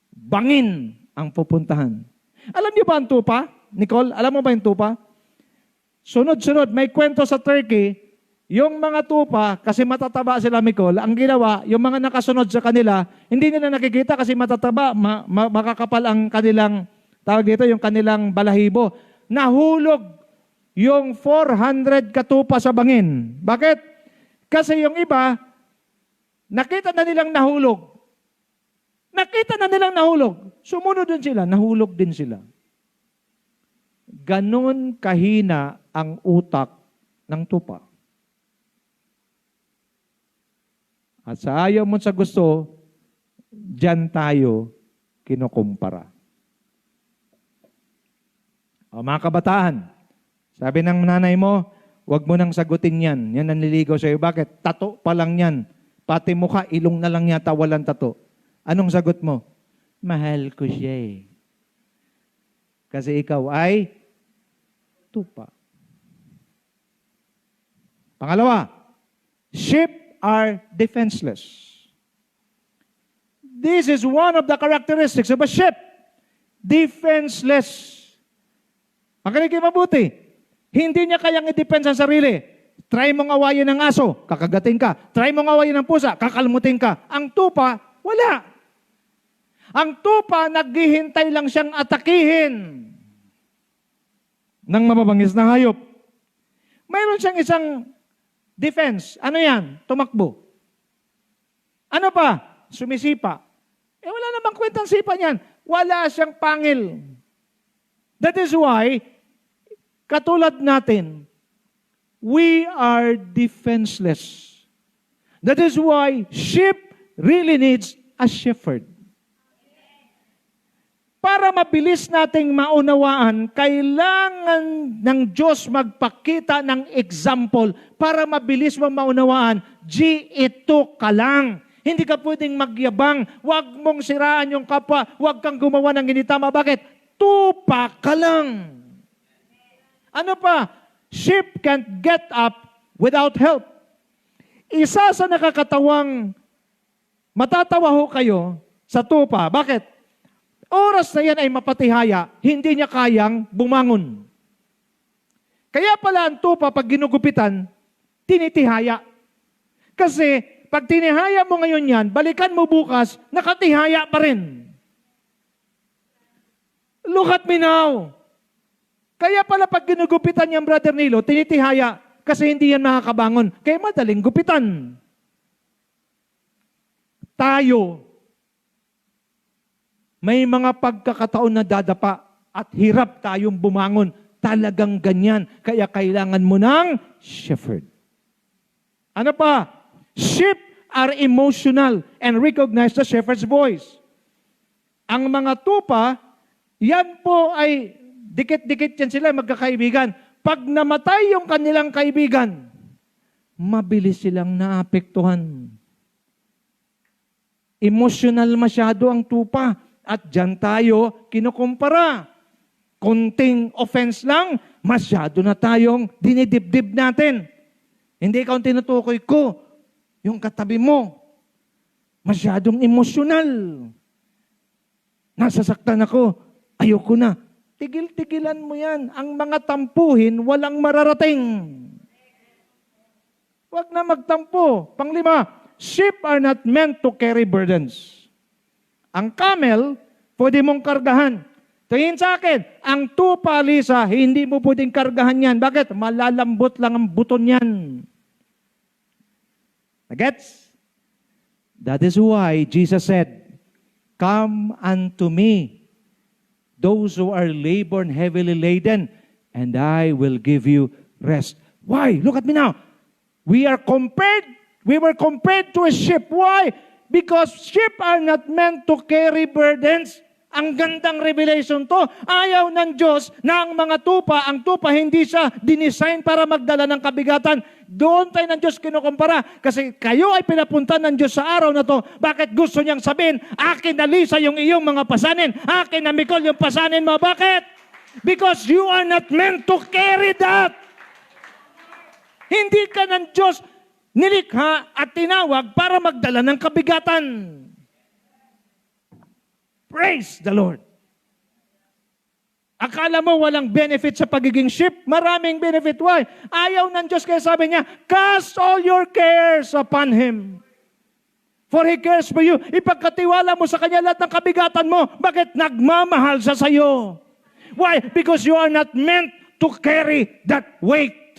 Bangin ang pupuntahan. Alam niyo ba ang tupa? Nicole, alam mo ba yung tupa? Sunod-sunod, may kwento sa Turkey, yung mga tupa, kasi matataba sila, Nicole, ang ginawa, yung mga nakasunod sa kanila, hindi nila nakikita kasi matataba, makakapal ang kanilang, tawag dito, yung kanilang balahibo. Nahulog yung 400 katupa sa bangin. Bakit? Kasi yung iba, nakita na nilang nahulog. Nakita na nilang nahulog. Sumunod din sila, nahulog din sila. Ganon kahina ang utak ng tupa. At sa ayaw mo sa gusto, diyan tayo kinukumpara. O mga kabataan, sabi ng nanay mo, huwag mo nang sagutin yan. Yan ang nililigaw sa'yo. Bakit? Tato pa lang yan. Pati mukha, ilong na lang yata, walang tato. Anong sagot mo? Mahal ko siya eh. Kasi ikaw ay tupa. Pangalawa, sheep are defenseless. This is one of the characteristics of a sheep. Defenseless. Makinig kayo mabuti. Hindi niya kayang i-defense ang sarili. Try mong awayin ng aso, kakagatin ka. Try mong awayin ng pusa, kakalmutin ka. Ang tupa, wala. Ang tupa, naghihintay lang siyang atakihin ng mababangis na hayop. Mayroon siyang isang defense. Ano yan? Tumakbo. Ano pa? Sumisipa. Wala namang kwentang sipa niyan. Wala siyang pangil. That is why, katulad natin, we are defenseless. That is why sheep really needs a shepherd. Para mabilis nating maunawaan, kailangan ng Diyos magpakita ng example para mabilis mong maunawaan, ito ka lang. Hindi ka pwedeng magyabang. Huwag mong siraan yung kapwa. Huwag kang gumawa ng hindi tama. Bakit? Tupa ka lang. Ano pa? Sheep can't get up without help. Isa sa nakakatawang matatawa ho kayo sa tupa. Bakit? Oras na yan ay mapatihaya, hindi niya kayang bumangon. Kaya pala ang tupa, pag ginugupitan, tinitihaya. Kasi, pag tinihaya mo ngayon yan, balikan mo bukas, nakatihaya pa rin. Look at me now. Kaya pala pag ginugupitan niyan, Brother Nilo, tinitihaya, kasi hindi yan makakabangon. Kaya madaling gupitan. Tayo, may mga pagkakataon na dadapa at hirap tayong bumangon. Talagang ganyan. Kaya kailangan mo ng shepherd. Ano pa? Sheep are emotional and recognize the shepherd's voice. Ang mga tupa, yan po ay Dikit-dikit yan sila, magkakaibigan. Pag namatay yung kanilang kaibigan, mabilis silang naapektuhan. Emotional masyado ang tupa. At dyan tayo kinukumpara. Konting offense lang, masyado na tayong dinidibdib natin. Hindi ikaw ang tinutukoy ko. Yung katabi mo, masyadong emosyonal. Nasasaktan ako, ayoko na. Tigil-tigilan mo yan. Ang mga tampuhin, walang mararating. Huwag na magtampo. Panglima, sheep are not meant to carry burdens. Ang camel, pwede mong kargahan. Tingin sa akin, ang tupa, Lisa, hindi mo pwedeng kargahan yan. Bakit? Malalambot lang ang buton yan. Gets? That is why Jesus said, "Come unto me, those who are labored and heavily laden, and I will give you rest." Why? Look at me now. We were compared to a ship. Why? Because sheep are not meant to carry burdens. Ang gandang revelation to. Ayaw ng Diyos na ang mga tupa, ang tupa hindi siya dinesign para magdala ng kabigatan. Doon tayo ng Diyos kinukumpara. Kasi kayo ay pinapunta ng Diyos sa araw na to. Bakit gusto niyang sabihin, akin na Lisa yung iyong mga pasanin. Akin na Nicole yung pasanin mo. Bakit? Because you are not meant to carry that. Hindi ka ng Diyos nilikha at tinawag para magdala ng kabigatan. Praise the Lord. Akala mo walang benefit sa pagiging sheep? Maraming benefit. Why? Ayaw ng Diyos kaya sabi niya, cast all your cares upon Him. For He cares for you. Ipagkatiwala mo sa Kanya lahat ng kabigatan mo. Bakit? Nagmamahal sa sayo. Why? Because you are not meant to carry that weight.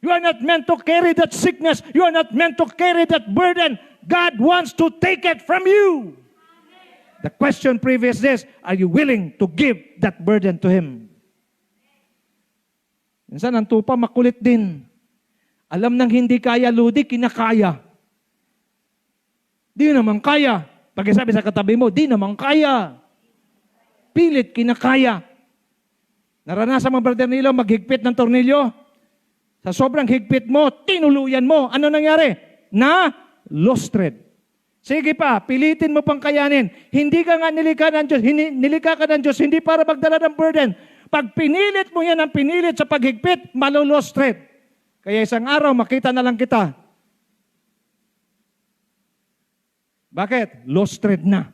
You are not meant to carry that sickness. You are not meant to carry that burden. God wants to take it from you. The question previous is, are you willing to give that burden to Him? Minsan ang tupa makulit din. Alam nang hindi kaya ludi, kinakaya. Di naman kaya. Pag sabi sa katabi mo, di naman kaya. Pilit, kinakaya. Naranasan mo, Brother Nilo, maghigpit ng tornilyo? Sa sobrang higpit mo, tinuluyan mo. Ano nangyari? Lost thread. Sige pa, pilitin mo pang kayanin. Hindi ka nga nilikha ng Diyos, nilikha ka ng Diyos, hindi para magdala ng burden. Pag pinilit mo yan ang pinilit sa paghigpit, malo-lost thread. Kaya isang araw, makita na lang kita. Bakit? Lost thread na.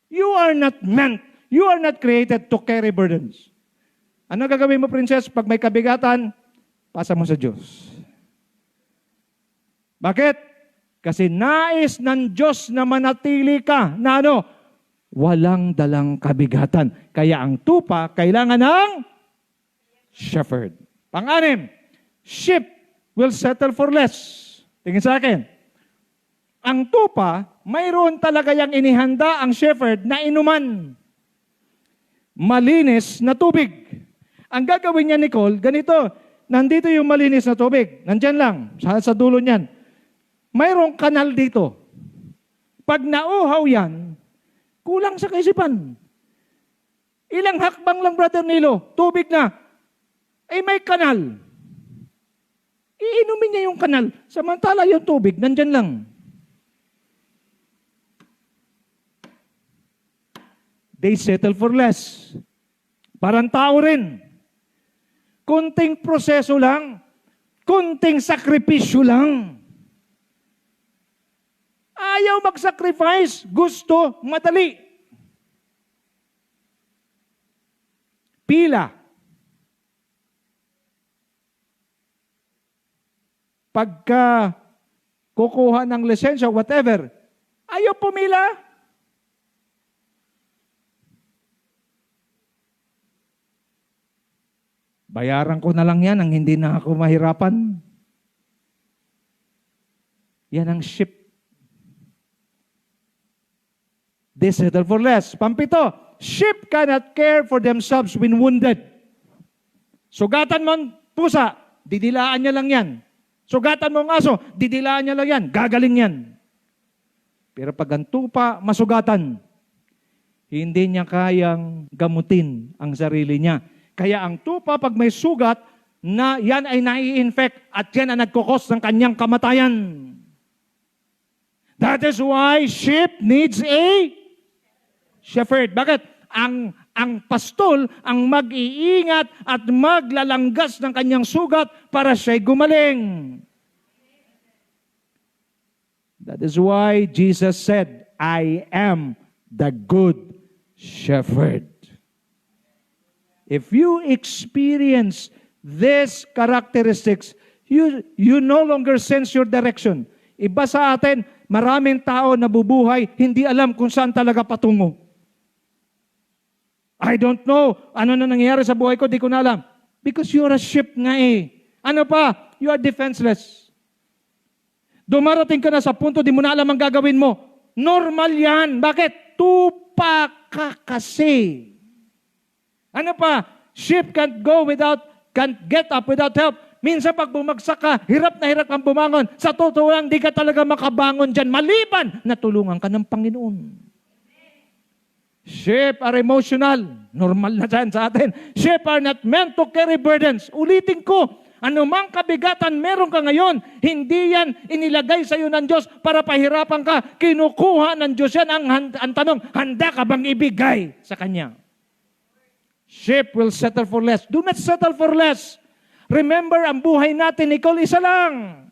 You are not meant, you are not created to carry burdens. Ano gagawin mo, princess? Pag may kabigatan, pasa mo sa Diyos. Bakit? Kasi nais ng Diyos na manatili ka na walang dalang kabigatan. Kaya ang tupa, kailangan ng shepherd. Pang-anim, sheep will settle for less. Tingin sa akin. Ang tupa, mayroon talaga yung inihanda ang shepherd na inuman. Malinis na tubig. Ang gagawin niya, Nicole, ganito. Nandito yung malinis na tubig. Nandyan lang, sa dulo niyan. Mayroong kanal dito. Pag nauhaw yan, kulang sa kaisipan. Ilang hakbang lang, Brother Nilo, tubig na. Ay may kanal. Iinumin niya yung kanal. Samantala yung tubig, nandyan lang. They settle for less. Parang tao rin. Kunting proseso lang. Kunting sakripisyo lang. Ayaw mag-sacrifice. Gusto, madali. Pila. Pagka kukuha ng lisensya, whatever, ayaw pumila. Bayaran ko na lang yan ang hindi na ako mahirapan. Yan ang ship. They settle for less. Pampito, sheep cannot care for themselves when wounded. Sugatan mo ang pusa, didilaan niya lang yan. Sugatan mo ang aso, didilaan niya lang yan. Gagaling yan. Pero pag ang tupa, masugatan, Hindi niya kayang gamutin ang sarili niya. Kaya ang tupa, pag may sugat, na yan ay nai-infect at yan ang nagkukos ng kanyang kamatayan. That is why sheep needs a shepherd. Bakit? Ang pastol ang mag-iingat at maglalanggas ng kanyang sugat para siya'y gumaling. That is why Jesus said, I am the good shepherd. If you experience these characteristics, you no longer sense your direction. Iba sa atin, maraming tao nabubuhay, hindi alam kung saan talaga patungo. I don't know, ano na nangyayari sa buhay ko, di ko na alam. Because you're a sheep nga eh. Ano pa? You are defenseless. Dumarating ka na sa punto, di mo na alam ang gagawin mo. Normal yan. Bakit? Tupa ka kasi. Ano pa? Sheep can't get up without help. Minsan pag bumagsak ka, hirap na hirap kang bumangon. Sa totoo lang, di ka talaga makabangon dyan. Maliban na tulungan ka ng Panginoon. Sheep are emotional. Normal na dyan sa atin. Sheep are not meant to carry burdens. Ulitin ko, anumang kabigatan meron ka ngayon, hindi yan inilagay sa iyo ng Diyos para pahirapan ka. Kinukuha ng Diyos yan. Ang tanong, handa ka bang ibigay sa Kanya? Sheep will settle for less. Do not settle for less. Remember, ang buhay natin, ikaw isa lang.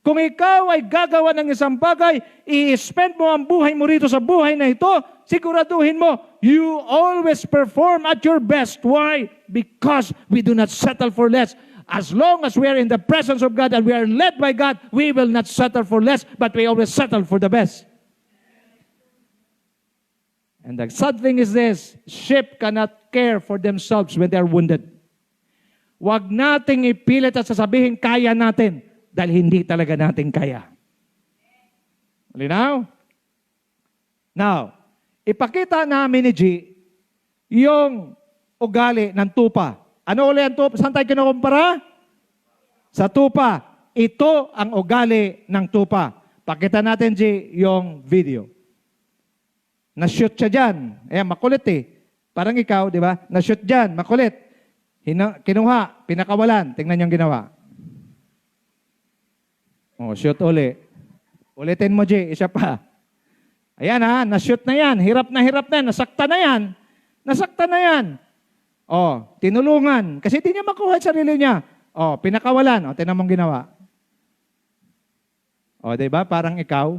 Kung ikaw ay gagawa ng isang bagay, i-spend mo ang buhay mo rito sa buhay na ito, siguraduhin mo, you always perform at your best. Why? Because we do not settle for less. As long as we are in the presence of God and we are led by God, we will not settle for less, but we always settle for the best. And the sad thing is this, sheep cannot care for themselves when they are wounded. Huwag nating ipilit at sasabihin kaya natin dahil hindi talaga natin kaya. Malinaw? Now, ipakita namin ni G yung ugali ng tupa. Ano ulit ang tupa? Saan tayo kinukumpara? Sa tupa. Ito ang ugali ng tupa. Pakita natin, G, yung video. Na-shoot siya dyan. Ayan, makulit eh. Parang ikaw, di ba? Na-shoot dyan, makulit. Kinuha, pinakawalan. Tingnan yung ginawa. Oh, shoot uli. Ulitin mo, G. Isa pa. Ayan ha, na-shoot na yan. Hirap na yan. Nasakta na yan. Nasakta na yan. Oh, tinulungan. Kasi di niya makuha sa sarili niya. Oh, pinakawalan. Oh, tingnan mong ginawa. Oh, di ba? Parang ikaw.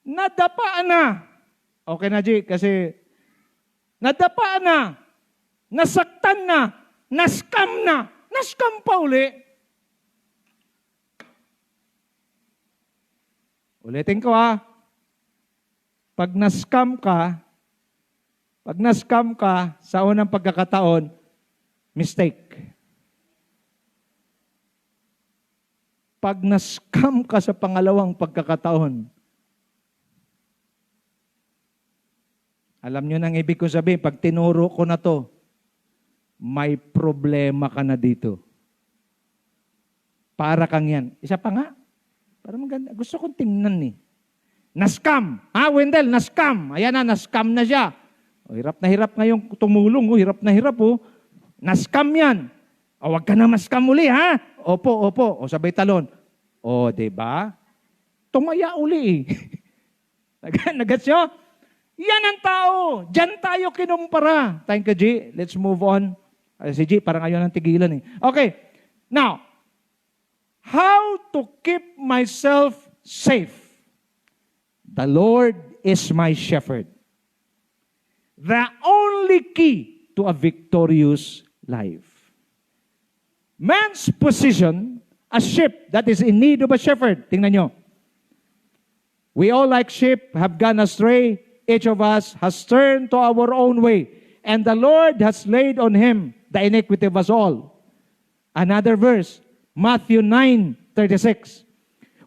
Nadapaan na. Okay na, G. Kasi nadapaan na. Nasaktan na, naskam pa uli. Ulitin ko ha. Pag naskam ka sa unang pagkakataon, mistake. Pag naskam ka sa pangalawang pagkakataon, alam nyo nang ibig ko sabihin, pag tinuro ko na to, may problema ka na dito. Para kang yan. Isa pa nga. Para maganda. Gusto kong tingnan eh. Naskam. Wendell, naskam. Ayan na, naskam na siya. O, hirap na hirap ngayong tumulong. O, hirap na hirap o. Naskam yan. O, wag ka na maskam uli ha. Opo. O, sabay talon. O, diba? Tumaya uli eh. Nagats nyo? Yan ang tao. Diyan tayo kinumpara. Thank you, G. Let's move on. Si G, parang ayaw ng tigilan eh. Okay. Now, how to keep myself safe? The Lord is my shepherd. The only key to a victorious life. Man's position, a sheep that is in need of a shepherd. Tingnan nyo. We all like sheep have gone astray. Each of us has turned to our own way. And the Lord has laid on him the iniquity of us all. Another verse, Matthew 9:36.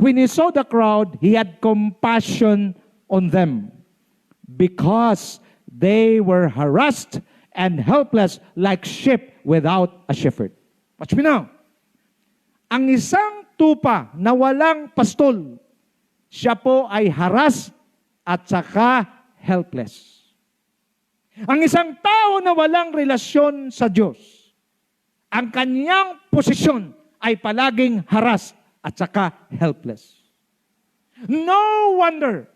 When he saw the crowd, he had compassion on them because they were harassed and helpless like sheep without a shepherd. Watch me now. Ang isang tupa na walang pastol, siya po ay harassed at saka helpless. Ang isang tao na walang relasyon sa Diyos, ang kanyang posisyon ay palaging harass at saka helpless. No wonder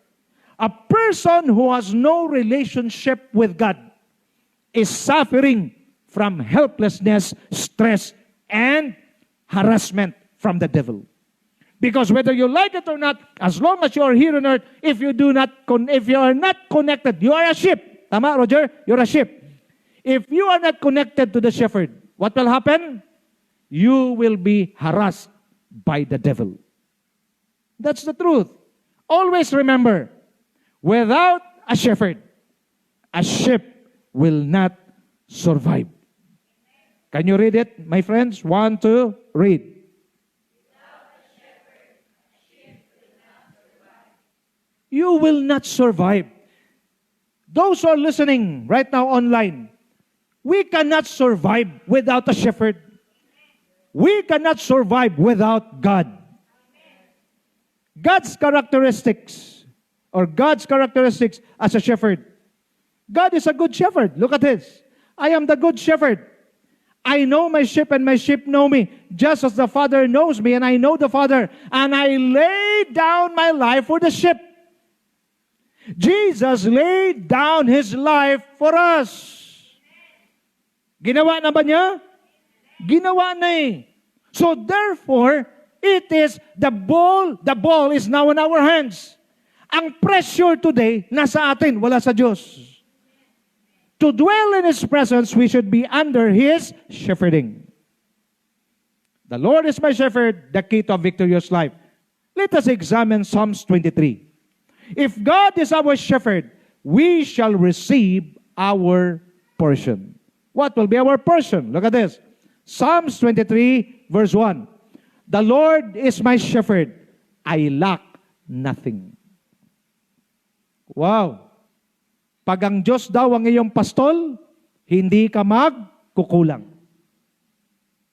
a person who has no relationship with God is suffering from helplessness, stress, and harassment from the devil. Because whether you like it or not, as long as you are here on earth, if you are not connected, you are a sheep. Tama, Roger? You're a sheep. If you are not connected to the shepherd, what will happen? You will be harassed by the devil. That's the truth. Always remember, without a shepherd, a sheep will not survive. Can you read it, my friends? 1, 2, read. You will not survive. Those who are listening right now online, we cannot survive without a shepherd. We cannot survive without God. God's characteristics as a shepherd. God is a good shepherd. Look at this. I am the good shepherd. I know my sheep and my sheep know me, just as the Father knows me and I know the Father. And I lay down my life for the sheep. Jesus laid down His life for us. Ginawa na ba niya? Ginawa na eh. So therefore, it is the ball is now in our hands. Ang pressure today, nasa atin, wala sa Diyos. To dwell in His presence, we should be under His shepherding. The Lord is my shepherd, the key to a victorious life. Let us examine Psalms 23. If God is our shepherd, we shall receive our portion. What will be our portion? Look at this. Psalms 23, verse 1. The Lord is my shepherd. I lack nothing. Wow. Pag ang Diyos daw ang iyong pastol, hindi ka magkukulang.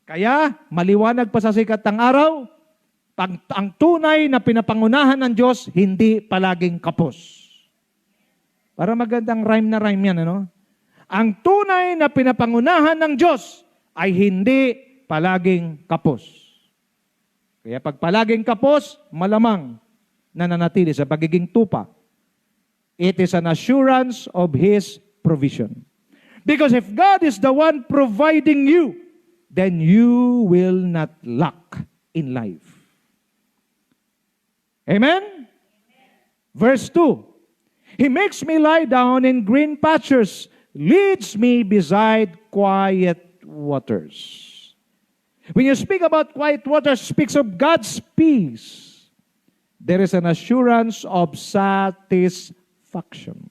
Kaya, maliwanag pa sa sikat ng araw, pag ang tunay na pinapangunahan ng Diyos, hindi palaging kapos. Para magandang rhyme na rhyme yan, ano? Ang tunay na pinapangunahan ng Diyos ay hindi palaging kapos. Kaya pag palaging kapos, malamang nananatili sa pagiging tupa. It is an assurance of His provision. Because if God is the one providing you, then you will not lack in life. Amen? Verse 2. He makes me lie down in green pastures, leads me beside quiet waters. When you speak about quiet waters, speaks of God's peace. There is an assurance of satisfaction.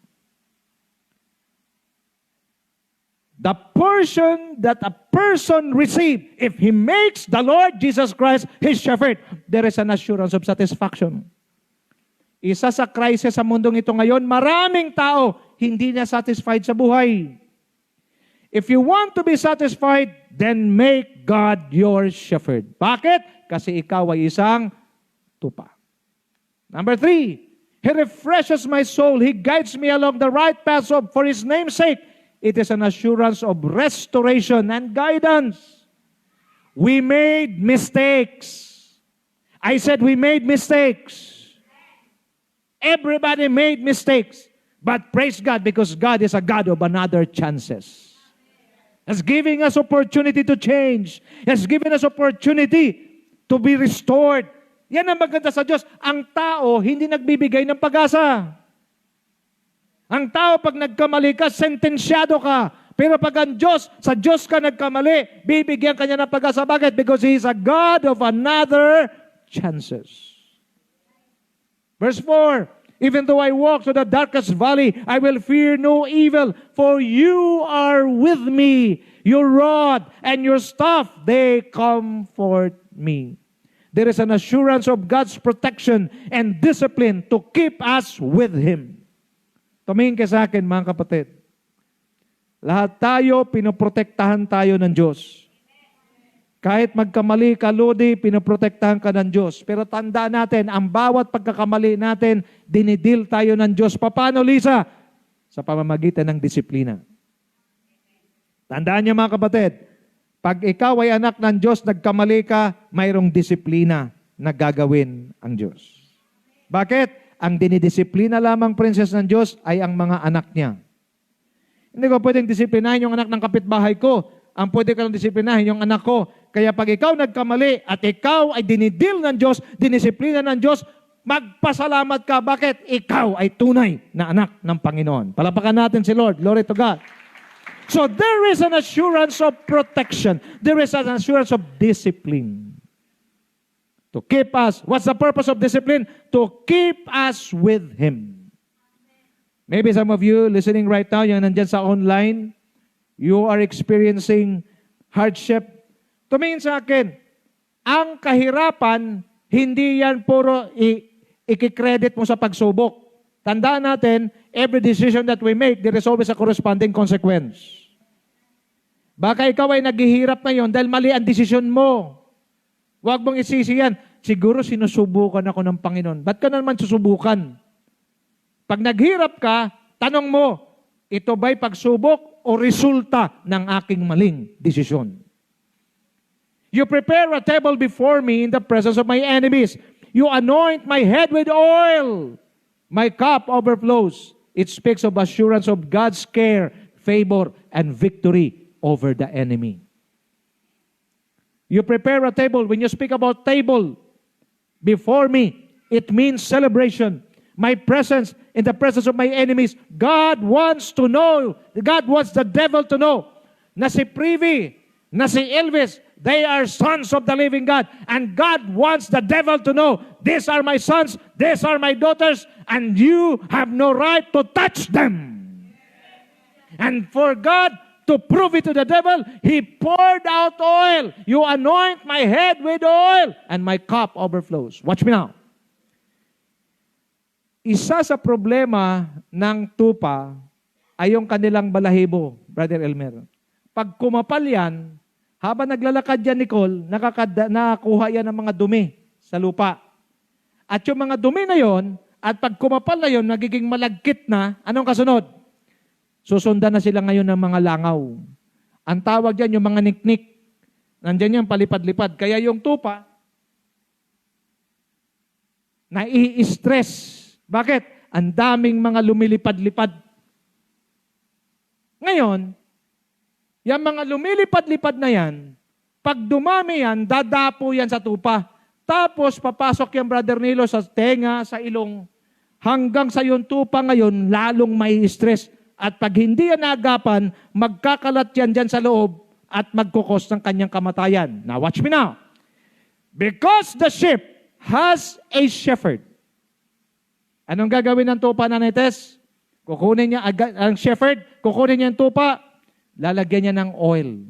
The portion that a person receives, if he makes the Lord Jesus Christ his shepherd, there is an assurance of satisfaction. Isa sa crisis sa mundong ito ngayon, maraming tao hindi na satisfied sa buhay. If you want to be satisfied, then make God your shepherd. Bakit? Kasi ikaw ay isang tupa. Number 3, He refreshes my soul. He guides me along the right path for His name's sake. It is an assurance of restoration and guidance. We made mistakes. I said we made mistakes. Everybody made mistakes. But praise God, because God is a God of another chances. He's giving us opportunity to change. He's given us opportunity to be restored. Yan ang maganda sa Diyos. Ang tao, hindi nagbibigay ng pag-asa. Ang tao, pag nagkamali ka, sentensyado ka. Pero pag ang Diyos, sa Diyos ka nagkamali, bibigyan ka niya ng pag-asa. Bakit? Because He is a God of another chances. Verse 4, even though I walk through the darkest valley, I will fear no evil, for you are with me. Your rod and your staff, they comfort me. There is an assurance of God's protection and discipline to keep us with Him. Tumingin ka sa akin, mga kapatid. Lahat tayo, pinoprotektahan tayo ng Diyos. Kahit magkamali ka, Lodi, pinoprotektahan ka ng Diyos. Pero tandaan natin, ang bawat pagkakamali natin, dinidil tayo ng Diyos. Paano, Lisa? Sa pamamagitan ng disiplina. Tandaan niyo mga kapatid, pag ikaw ay anak ng Diyos, nagkamali ka, mayroong disiplina na gagawin ang Diyos. Bakit? Ang dinidisiplina lamang princess ng Diyos ay ang mga anak niya. Hindi ko pwedeng disiplinahin yung anak ng kapitbahay ko. Ang pwede ka lang disiplinahin yung anak ko. Kaya pag ikaw nagkamali at ikaw ay dinidil ng Diyos, dinisiplina ng Diyos, magpasalamat ka. Bakit? Ikaw ay tunay na anak ng Panginoon. Palapakan natin si Lord. Glory to God. So there is an assurance of protection. There is an assurance of discipline. To keep us. What's the purpose of discipline? To keep us with Him. Maybe some of you listening right now, yung nandyan sa online, you are experiencing hardship. Tumingin sa akin, ang kahirapan, hindi yan puro ikikredit mo sa pagsubok. Tandaan natin, every decision that we make, there is always a corresponding consequence. Baka ikaw ay naghihirap ngayon dahil mali ang desisyon mo. Huwag mong isisi yan. Siguro sinusubukan ako ng Panginoon. Ba't ka naman susubukan? Pag naghirap ka, tanong mo, ito ba'y pagsubok o resulta ng aking maling desisyon? You prepare a table before me in the presence of my enemies. You anoint my head with oil. My cup overflows. It speaks of assurance of God's care, favor, and victory over the enemy. You prepare a table. When you speak about table before me, it means celebration. My presence in the presence of my enemies. God wants to know, God wants the devil to know na si Privy, na si Elvis, they are sons of the living God. And God wants the devil to know, these are my sons, these are my daughters, and you have no right to touch them. And for God to prove it to the devil, He poured out oil. You anoint my head with oil, and my cup overflows. Watch me now. Isa sa problema ng tupa ay yung kanilang balahibo, Brother Elmer. Pag kumapal yan, habang naglalakad yan, Nicole, nakakuha yan ng mga dumi sa lupa. At yung mga dumi na yon, at pag kumapal na yon, nagiging malagkit na, anong kasunod? Susundan na sila ngayon ng mga langaw. Ang tawag dyan, yung mga niknik. Nandyan yan, palipad-lipad. Kaya yung tupa, nai-stress. Bakit? Ang daming mga lumilipad-lipad. Ngayon, yung mga lumilipad-lipad na yan, pag dumami yan, dadapo yan sa tupa. Tapos, papasok yan, Brother Nilo, sa tenga, sa ilong. Hanggang sa yung tupa ngayon, lalong may stress. At pag hindi yan naagapan, magkakalat yan dyan sa loob at magkukos ng kanyang kamatayan. Now, watch me now. Because the sheep has a shepherd. Anong gagawin ng tupa na Netes? Kukunin niya, ang shepherd, kukunin niya ang tupa, lalagyan niya ng oil.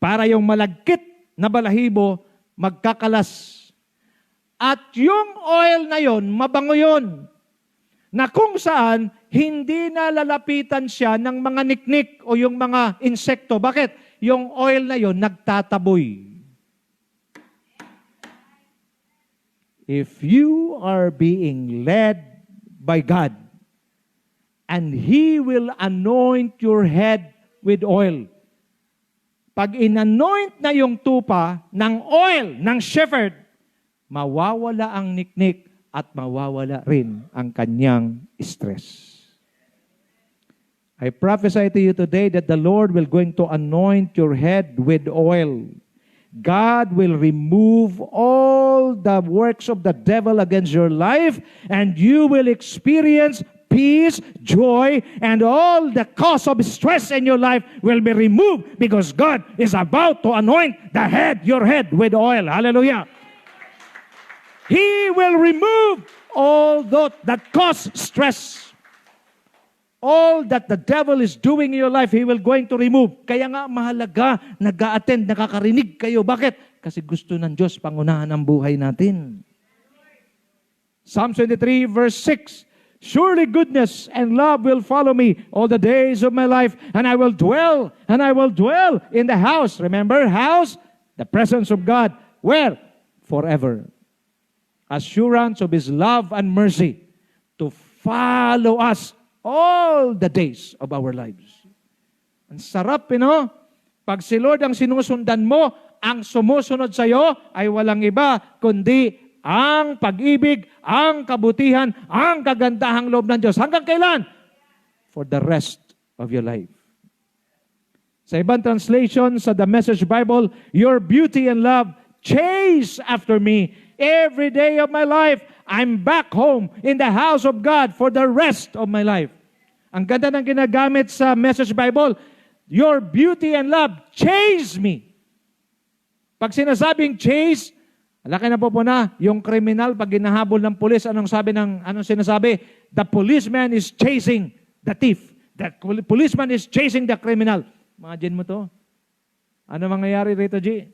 Para yung malagkit na balahibo, magkakalas. At yung oil na yon, mabango yon, na kung saan, hindi na lalapitan siya ng mga niknik o yung mga insekto. Bakit? Yung oil na yon, nagtataboy. If you are being led by God, and He will anoint your head with oil. Pag inanoint na yung tupa ng oil, ng shepherd, mawawala ang niknik at mawawala rin ang kanyang stress. I prophesy to you today that the Lord will going to anoint your head with oil. God will remove all the works of the devil against your life, and you will experience peace, joy, and all the cause of stress in your life will be removed because God is about to anoint your head with oil. Hallelujah. He will remove all that cause stress. All that the devil is doing in your life, He will going to remove. Kaya nga mahalaga, nag-a-attend, nakakarinig kayo. Bakit? Kasi gusto ng Diyos pangunahan ang buhay natin. Psalm 23 verse 6, Surely goodness and love will follow me all the days of my life, and I will dwell in the house. Remember, house? The presence of God. Where? Forever. Assurance of His love and mercy to follow us all the days of our lives. Ang sarap, Pag si Lord ang sinusundan mo, ang sumusunod sa iyo ay walang iba, kundi ang pag-ibig, ang kabutihan, ang kagandahang loob ng Diyos. Hanggang kailan? For the rest of your life. Sa ibang translation, sa The Message Bible, your beauty and love chase after me. Every day of my life, I'm back home in the house of God for the rest of my life. Ang ganda ng ginagamit sa Message Bible, your beauty and love chase me. Pag sinasabing chase, laki na po na, yung kriminal, pag ginahabol ng pulis, anong sinasabi? The policeman is chasing the thief. The policeman is chasing the criminal. Imagine mo to. Ano mangyayari rito, G?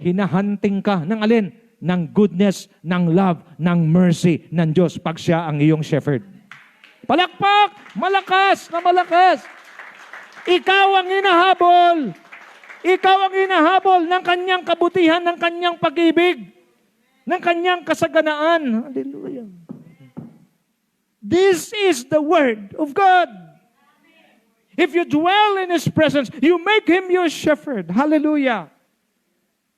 Hinahunting ka ng alin? Ng goodness, ng love, ng mercy ng Diyos pag siya ang iyong shepherd. Palakpak! Malakas na malakas! Ikaw ang hinahabol. Ikaw ang hinahabol ng kanyang kabutihan, ng kanyang pag-ibig, ng kanyang kasaganaan. Hallelujah. This is the Word of God. If you dwell in His presence, you make Him your shepherd. Hallelujah.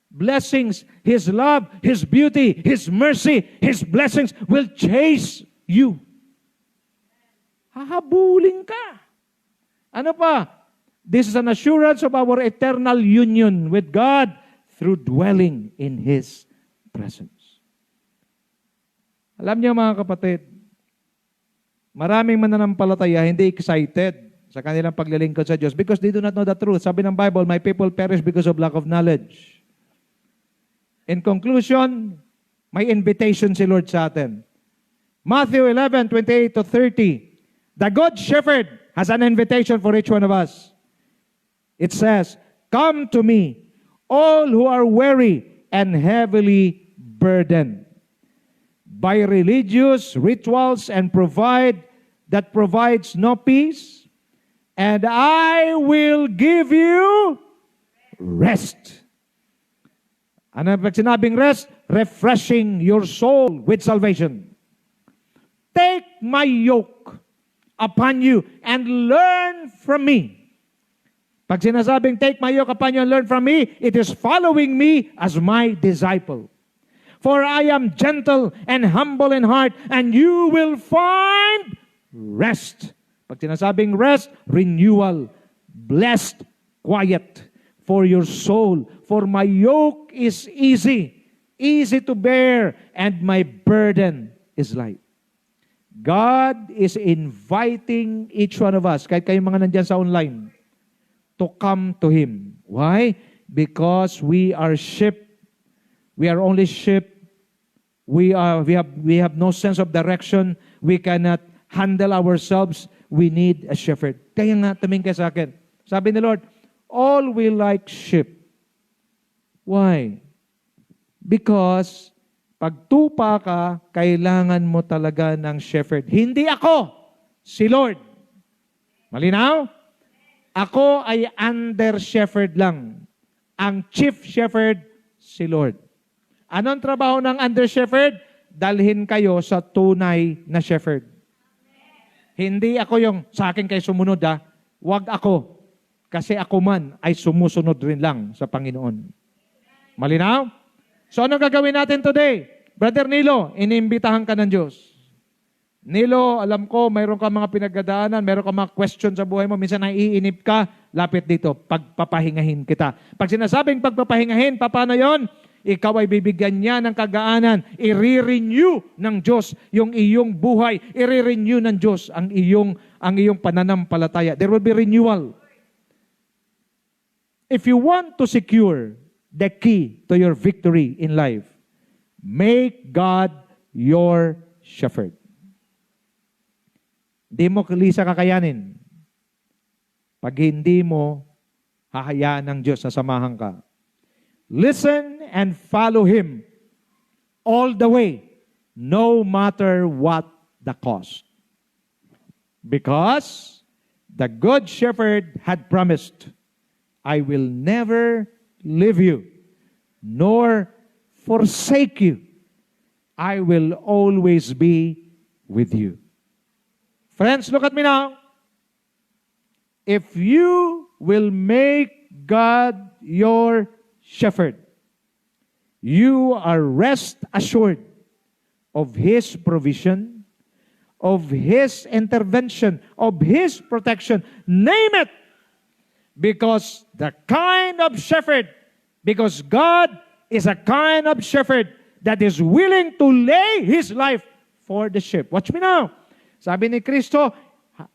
Blessings, His love, His beauty, His mercy, His blessings will chase you. Hahabulin ka. Ano pa? This is an assurance of our eternal union with God through dwelling in His presence. Alam niyo mga kapatid, maraming mananampalataya hindi excited sa kanilang paglilingkod sa Diyos because they do not know the truth. Sabi ng Bible, my people perish because of lack of knowledge. In conclusion, may invitation si Lord sa atin. Matthew 11:28 to 30. The Good Shepherd has an invitation for each one of us. It says, come to me, all who are weary and heavily burdened by religious rituals and provides no peace, and I will give you rest. Ano pag sinabing rest? Refreshing your soul with salvation. Take my yoke upon you and learn from me. Pag sinasabing take my yoke upon you and learn from me, it is following me as my disciple. For I am gentle and humble in heart, and you will find rest. Pag sinasabing rest, renewal, blessed, quiet for your soul. For my yoke is easy to bear, and my burden is light. God is inviting each one of us, kahit kayong mga nandyan sa online, to come to Him. Why? Because we are sheep. We are only sheep. We have no sense of direction. We cannot handle ourselves. We need a shepherd. Kaya nga, tumingin kayo sa akin. Sabi ni Lord, all we like sheep. Why? Because pagtupa ka, kailangan mo talaga ng shepherd. Hindi ako, si Lord. Malinaw? Ako ay under shepherd lang. Ang chief shepherd, si Lord. Anong trabaho ng under shepherd? Dalhin kayo sa tunay na shepherd. Hindi ako yung sa akin kayo sumunod Huwag ako. Kasi ako man ay sumusunod rin lang sa Panginoon. Malinaw? So ano gagawin natin today? Brother Nilo, inimbitahan ka ng Diyos. Nilo, alam ko, mayroon ka mga pinagdadaanan, mayroon ka mga question sa buhay mo, minsan naiinip ka, lapit dito, pagpapahingahin kita. Pag sinasabing pagpapahingahin, paano yon? Ikaw ay bibigyan niya ng kagaanan, i-renew ng Diyos yung iyong buhay, i-renew ng Diyos ang iyong pananampalataya. There will be renewal. If you want to secure the key to your victory in life, make God your shepherd. Hindi mo kalisa kakayanin. Pag hindi mo hahayaan ng Diyos na samahan ka. Listen and follow Him all the way, no matter what the cost. Because the good shepherd had promised, I will never leave you, nor forsake you. I will always be with you. Friends, look at me now. If you will make God your shepherd, you are rest assured of His provision, of His intervention, of His protection. Name it. Because God is a kind of shepherd that is willing to lay His life for the sheep. Watch me now. Sabi ni Kristo,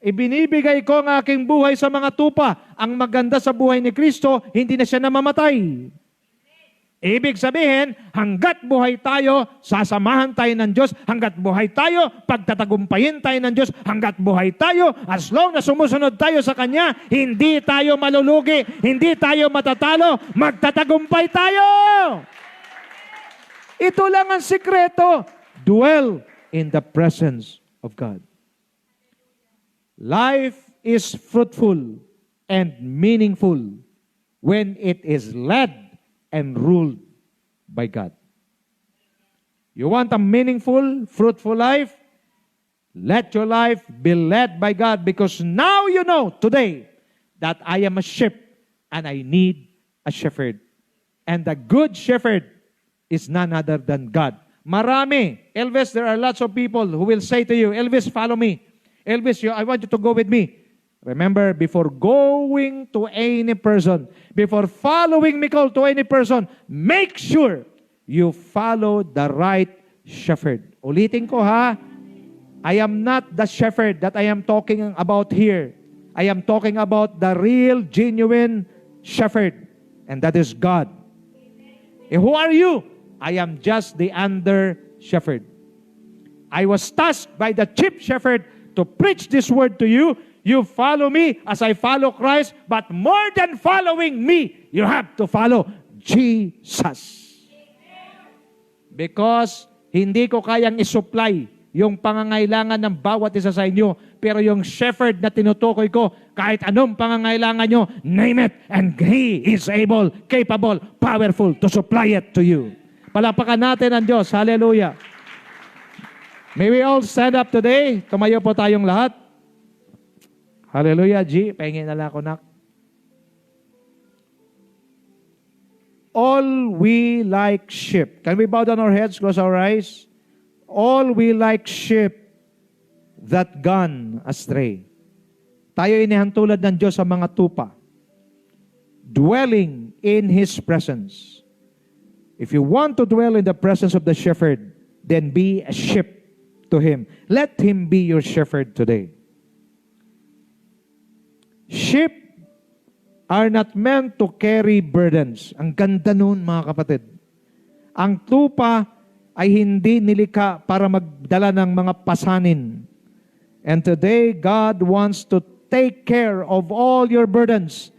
ibinibigay ko ang aking buhay sa mga tupa. Ang maganda sa buhay ni Kristo, hindi na siya namamatay. Ibig sabihin, hanggat buhay tayo, sasamahan tayo ng Diyos. Hanggat buhay tayo, pagtatagumpayin tayo ng Diyos. Hanggat buhay tayo, as long na sumusunod tayo sa Kanya, hindi tayo malulugi, hindi tayo matatalo, magtatagumpay tayo. Ito lang ang sikreto. Dwell in the presence of God. Life is fruitful and meaningful when it is led and ruled by God. You want a meaningful, fruitful life? Let your life be led by God, because now you know today that I am a sheep and I need a shepherd. And the good shepherd is none other than God. Marami. Elvis, there are lots of people who will say to you, Elvis, follow me. Elvis, I want you to go with me. Remember, before going to any person, before following Nicole to any person, make sure you follow the right shepherd. Ulitin ko ha, I am not the shepherd that I am talking about here. I am talking about the real, genuine shepherd, and that is God. Who are you? I am just the under shepherd. I was tasked by the chief shepherd to preach this word to you. You follow me as I follow Christ, but more than following me, you have to follow Jesus. Because hindi ko kayang isupply yung pangangailangan ng bawat isa sa inyo, pero yung shepherd na tinutukoy ko, kahit anong pangangailangan nyo, name it, and He is able, capable, powerful to supply it to you. Palapakan natin ang Diyos. Hallelujah. May we all stand up today? Tumayo po tayong lahat. Hallelujah, G. Pahingin na lang ako, nak. All we like sheep. Can we bow down our heads, close our eyes? All we like sheep that gone astray. Tayo inihantulad ng Diyos sa mga tupa, dwelling in His presence. If you want to dwell in the presence of the shepherd, then be a sheep to Him. Let Him be your shepherd today. Sheep are not meant to carry burdens. Ang ganda nun, mga kapatid. Ang tupa ay hindi nilikha para magdala ng mga pasanin. And today, God wants to take care of all your burdens.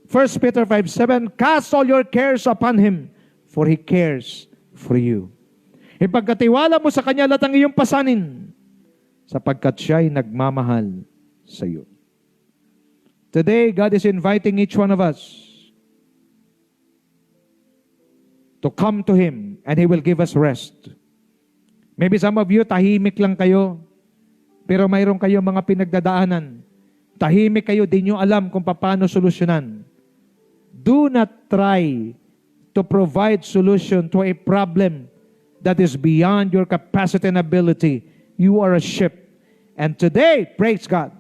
1 Peter 5:7, cast all your cares upon Him, for He cares for you. Ipagkatiwala mo sa Kanya lahat ang iyong pasanin, sapagkat Siya ay nagmamahal sa iyo. Today, God is inviting each one of us to come to Him, and He will give us rest. Maybe some of you, tahimik lang kayo, pero mayroon kayo mga pinagdadaanan. Tahimik kayo, di nyo alam kung paano solusyonan. Do not try to provide solution to a problem that is beyond your capacity and ability. You are a sheep. And today, praise God,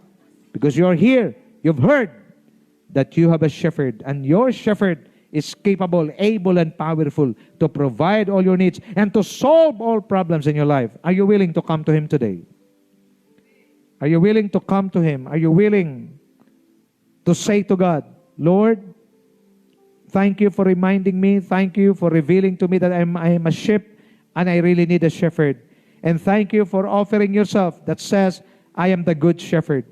because you're here, you've heard that you have a shepherd, and your shepherd is capable, able, and powerful to provide all your needs and to solve all problems in your life. Are you willing to come to Him today? Are you willing to come to Him? Are you willing to say to God, Lord, thank you for reminding me. Thank you for revealing to me that I am a sheep and I really need a shepherd. And thank you for offering yourself that says, I am the good shepherd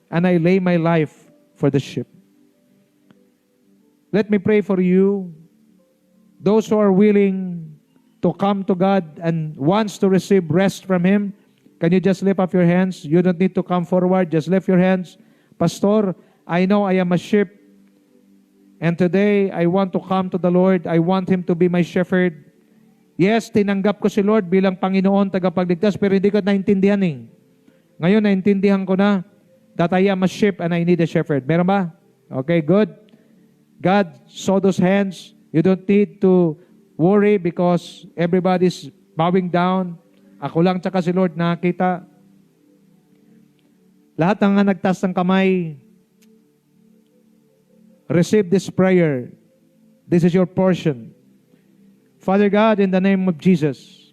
and I lay my life for the sheep. Let me pray for you. Those who are willing to come to God and wants to receive rest from Him, Can you just lift up your hands? You don't need to come forward. Just lift your hands. Pastor, I know I am a sheep. And today, I want to come to the Lord. I want Him to be my shepherd. Yes, tinanggap ko si Lord bilang Panginoon, tagapagligtas, pero hindi ko naintindihan eh. Ngayon, naintindihan ko na that I am a sheep and I need a shepherd. Meron ba? Okay, good. God saw those hands. You don't need to worry because everybody's bowing down. Ako lang tsaka si Lord nakita. Lahat ng nagtaas ng kamay, receive this prayer. This is your portion. Father God, in the name of Jesus,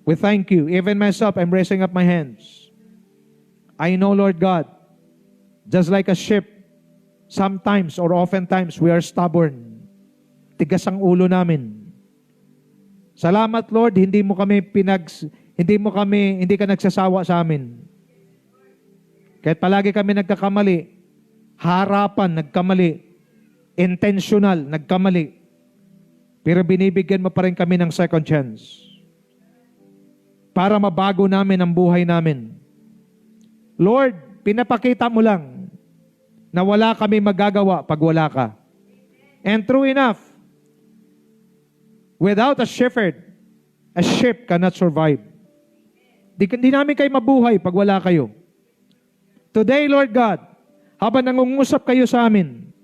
we thank you. Even myself, I'm raising up my hands. I know, Lord God, just like a sheep, sometimes or oftentimes we are stubborn. Tigas ang ulo namin. Salamat, Lord, hindi ka nagsasawa sa amin. Kahit palagi kami nagkakamali, harapan nagkamali, intentional nagkamali, pero binibigyan mo pa rin kami ng second chance para mabago namin ang buhay namin. Lord, pinapakita mo lang na wala kami magagawa pag wala ka. And true enough, without a shepherd, a sheep cannot survive. Di namin kayo mabuhay pag wala kayo. Today, Lord God, habang nangungusap kayo sa amin,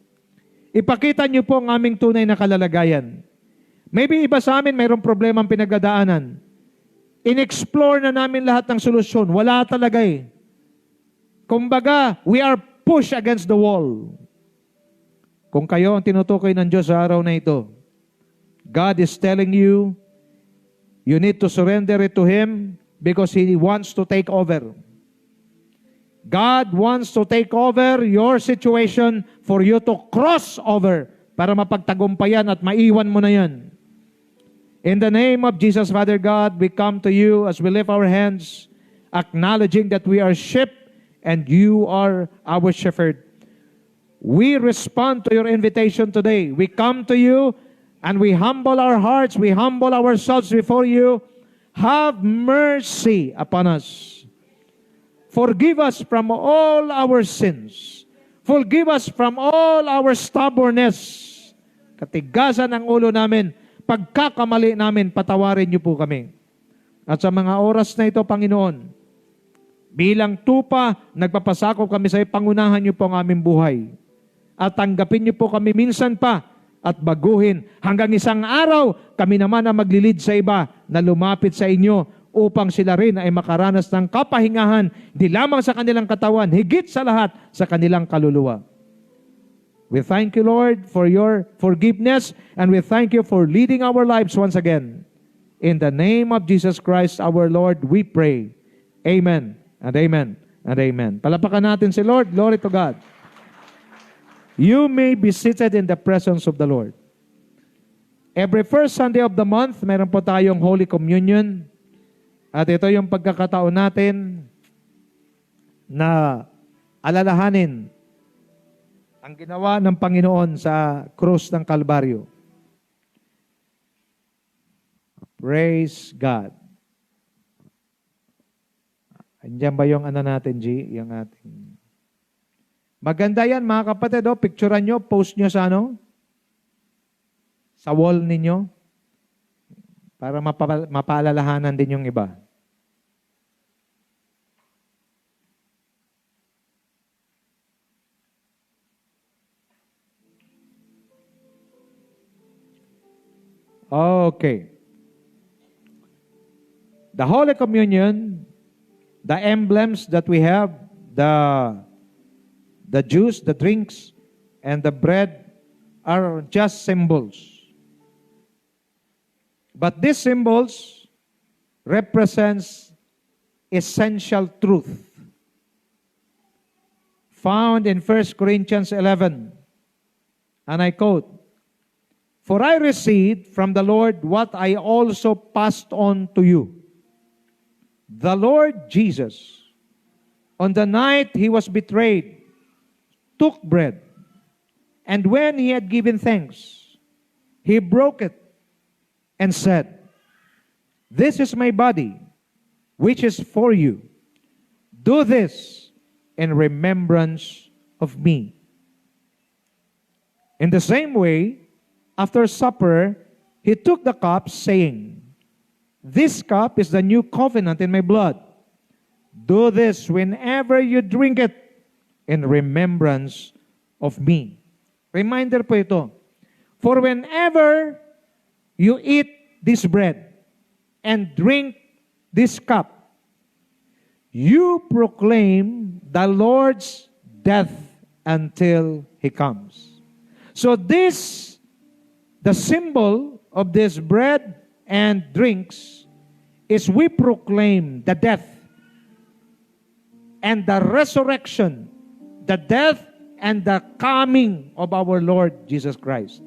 ipakita niyo po ang aming tunay na kalalagayan. Maybe iba sa amin mayroong problema ang pinagdadaanan. In-explore na namin lahat ng solusyon. Wala talaga eh. Kumbaga, we are pushed against the wall. Kung kayo ang tinutukoy ng Diyos sa araw na ito, God is telling you, you need to surrender it to Him because He wants to take over. God wants to take over your situation for you to cross over para mapagtagumpayan at maiwan mo na yan. In the name of Jesus, Father God, we come to you as we lift our hands, acknowledging that we are sheep and you are our shepherd. We respond to your invitation today. We come to you and we humble our hearts, we humble ourselves before you. Have mercy upon us. Forgive us from all our sins. Forgive us from all our stubbornness. Katigasan ang ulo namin. Pagkakamali namin, patawarin niyo po kami. At sa mga oras na ito, Panginoon, bilang tupa, nagpapasakop kami sa iyo, pangunahan niyo po ang aming buhay. At tanggapin niyo po kami minsan pa at baguhin. Hanggang isang araw, kami naman ang maglilid sa iba na lumapit sa inyo upang sila rin ay makaranas ng kapahingahan, di lamang sa kanilang katawan, higit sa lahat sa kanilang kaluluwa. We thank you, Lord, for your forgiveness, and we thank you for leading our lives once again. In the name of Jesus Christ, our Lord, we pray. Amen, and amen, and amen. Palapakan natin si Lord. Glory to God. You may be seated in the presence of the Lord. Every first Sunday of the month, meron po tayong Holy Communion. At ito yung pagkakataon natin na alalahanin ang ginawa ng Panginoon sa krus ng Kalbaryo. Praise God. Andiyan ba yung ano natin, G? Yung ating... Maganda yan, mga kapatid. Oh, picturean nyo, post nyo sa ano? Sa wall ninyo. Para mapaalalahanan din yung iba. Okay. The Holy Communion, the emblems that we have, the juice, the drinks, and the bread are just symbols. But these symbols represents essential truth found in 1 Corinthians 11. And I quote, "For I received from the Lord what I also passed on to you. The Lord Jesus, on the night He was betrayed, took bread, and when He had given thanks, He broke it and said, 'This is my body, which is for you. Do this in remembrance of me. In the same way, after supper, he took the cup, saying, This cup is the new covenant in my blood. Do this whenever you drink it in remembrance of me. Reminder po ito. For whenever you eat this bread and drink this cup, you proclaim the Lord's death until He comes. So this, the symbol of this bread and drinks, is we proclaim the death and the resurrection, the death and the coming of our Lord Jesus Christ.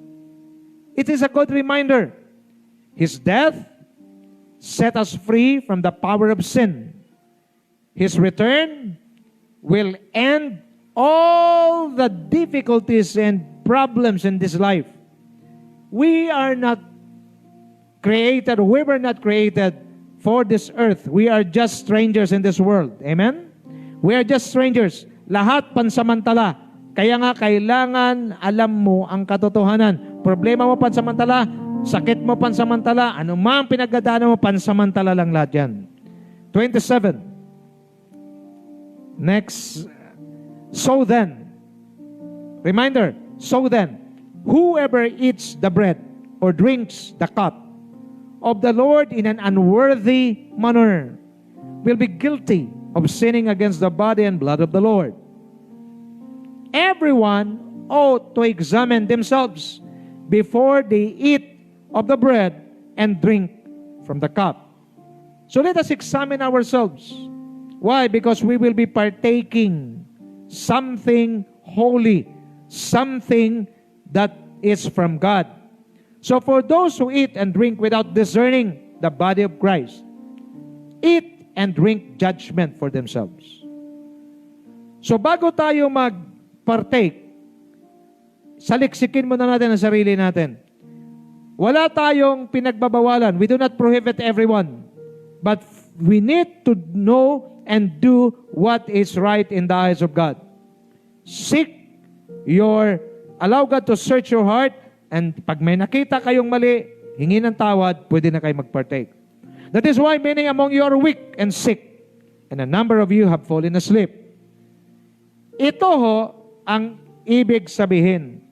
It is a good reminder. His death set us free from the power of sin. His return will end all the difficulties and problems in this life. We are not created, we were not created for this earth. We are just strangers in this world. Amen? We are just strangers. Lahat pansamantala. Kaya nga kailangan alam mo ang katotohanan. Problema mo pansamantala, sakit mo pansamantala, anumang pinagdadaanan mo pansamantala lang lahat yan. 27. Next. So then, reminder, so then, whoever eats the bread or drinks the cup of the Lord in an unworthy manner will be guilty of sinning against the body and blood of the Lord. Everyone ought to examine themselves before they eat of the bread and drink from the cup. So let us examine ourselves. Why? Because we will be partaking something holy, something that is from God. So for those who eat and drink without discerning the body of Christ, eat and drink judgment for themselves. So bago tayo mag-partake, saliksikin muna natin ang sarili natin. Wala tayong pinagbabawalan. We do not prohibit everyone. But we need to know and do what is right in the eyes of God. Allow God to search your heart, and pag may nakita kayong mali, hingi ng tawad, pwede na kayo mag-partake. That is why many among you are weak and sick, and a number of you have fallen asleep. Ito ho ang ibig sabihin.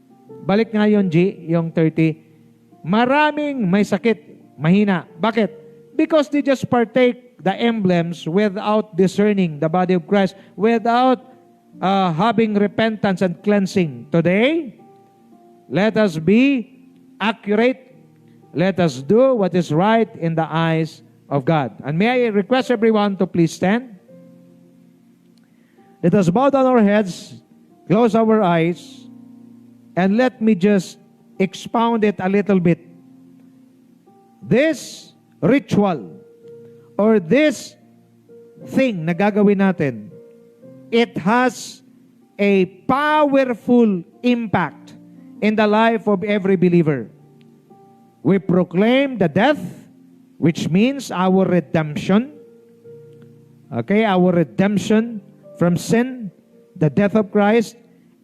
Balik nga yun, G, yung 30. Maraming may sakit, mahina. Bakit? Because they just partake the emblems without discerning the body of Christ, without having repentance and cleansing. Today, let us be accurate. Let us do what is right in the eyes of God. And may I request everyone to please stand. Let us bow down our heads, close our eyes, and let me just expound it a little bit. This ritual or this thing na gagawin natin, it has a powerful impact in the life of every believer. We proclaim the death, which means our redemption. Okay, our redemption from sin, the death of Christ,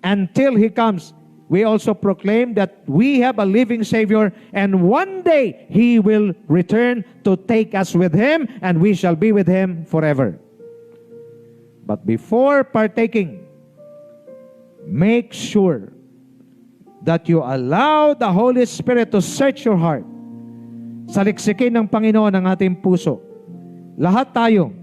until He comes. We also proclaim that we have a living Savior, and one day He will return to take us with Him, and we shall be with Him forever. But before partaking, make sure that you allow the Holy Spirit to search your heart. Saliksikin ng Panginoon ang ating puso. Lahat tayo,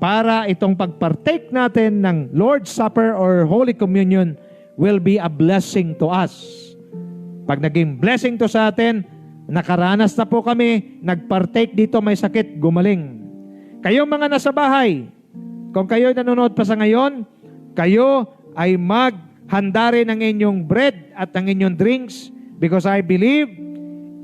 para itong pagpartake natin ng Lord's Supper or Holy Communion will be a blessing to us. Pag naging blessing to sa atin, nakaranas na po kami, nagpartake dito, may sakit, gumaling. Kayong mga nasa bahay, kung kayo nanonood pa sa ngayon, kayo ay maghanda rin ng inyong bread at ng inyong drinks, because I believe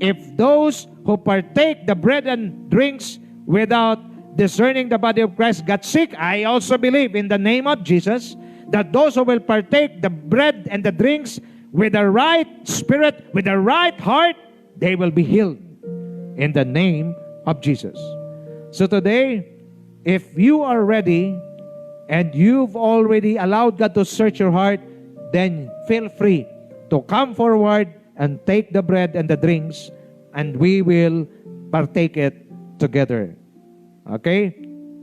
if those who partake the bread and drinks without discerning the body of Christ got sick, I also believe in the name of Jesus that those who will partake the bread and the drinks with the right spirit, with the right heart, they will be healed in the name of Jesus. So today, If you are ready and you've already allowed God to search your heart, then feel free to come forward and take the bread and the drinks, and we will partake it together. Okay?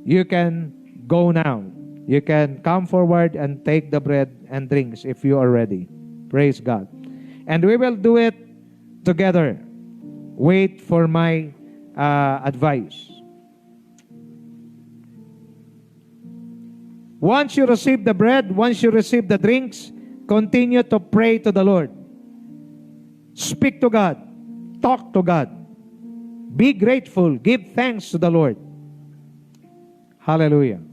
You can go now. You can come forward and take the bread and drinks if you are ready. Praise God. And we will do it together. Wait for my advice. Once you receive the bread, once you receive the drinks, continue to pray to the Lord. Speak to God. Talk to God. Be grateful. Give thanks to the Lord. Hallelujah.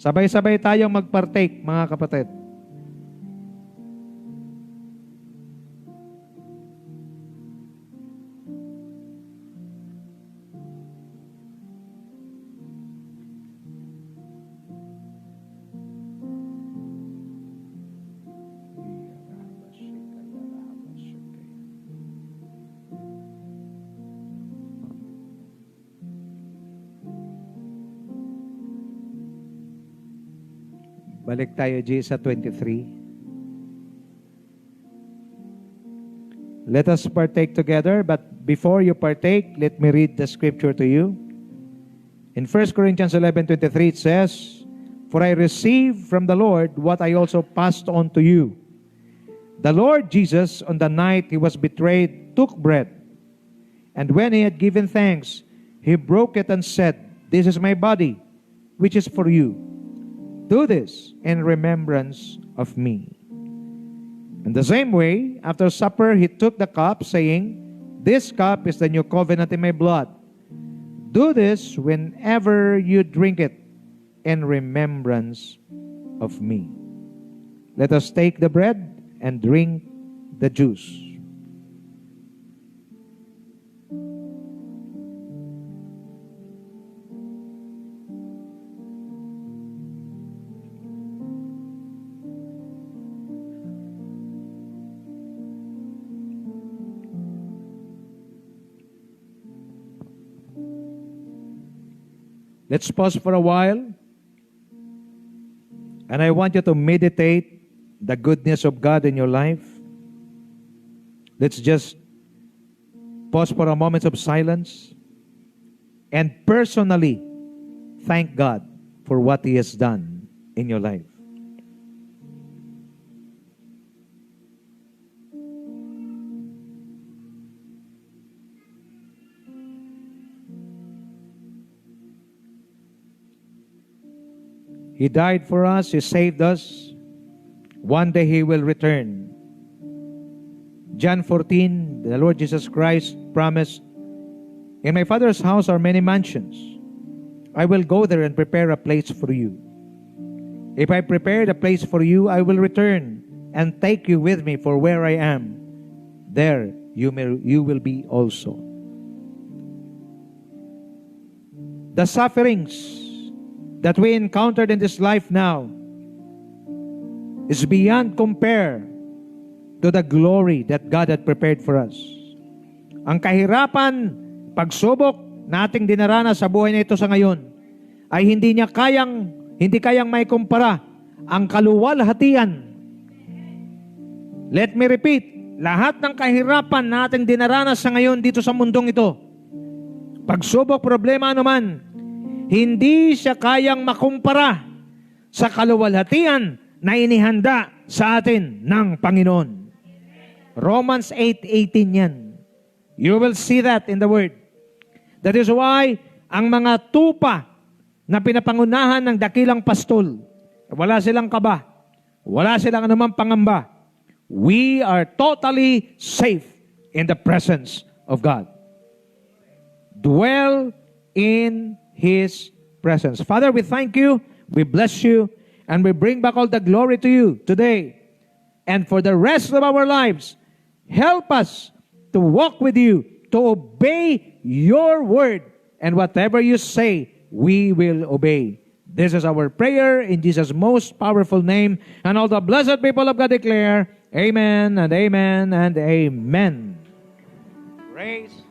Sabay-sabay tayong magpartake, mga kapatid. Balik tayo, G, sa 23. Let us partake together, but before you partake, let me read the scripture to you. In 1 Corinthians 11:23, it says, "For I received from the Lord what I also passed on to you. The Lord Jesus, on the night he was betrayed, took bread, and when he had given thanks, he broke it and said, 'This is my body, which is for you. Do this in remembrance of me.' In the same way, after supper, he took the cup, saying, 'This cup is the new covenant in my blood. Do this whenever you drink it in remembrance of me.'" Let us take the bread and drink the juice. Let's pause for a while. And I want you to meditate the goodness of God in your life. Let's just pause for a moment of silence and personally thank God for what He has done in your life. He died for us. He saved us. One day He will return. John 14, the Lord Jesus Christ promised, "In my Father's house are many mansions. I will go there and prepare a place for you. If I prepare a place for you, I will return and take you with me, for where I am, there you will be also." The sufferings that we encountered in this life now is beyond compare to the glory that God had prepared for us. Ang kahirapan, pagsubok na ating dinaranas sa buhay na ito sa ngayon ay hindi kayang may kumpara ang kaluwalhatian. Let me repeat, lahat ng kahirapan na ating dinaranas sa ngayon dito sa mundong ito, pagsubok, problema anuman, hindi siya kayang makumpara sa kaluwalhatian na inihanda sa atin ng Panginoon. Romans 8:18 yan. You will see that in the Word. That is why ang mga tupa na pinapangunahan ng dakilang pastol, wala silang kaba, wala silang anumang pangamba. We are totally safe in the presence of God. Dwell in His presence. Father, we thank you, we bless you, and we bring back all the glory to you today. And for the rest of our lives, help us to walk with you, to obey your word, and whatever you say, we will obey. This is our prayer in Jesus' most powerful name. And all the blessed people of God declare, Amen and amen and amen. Praise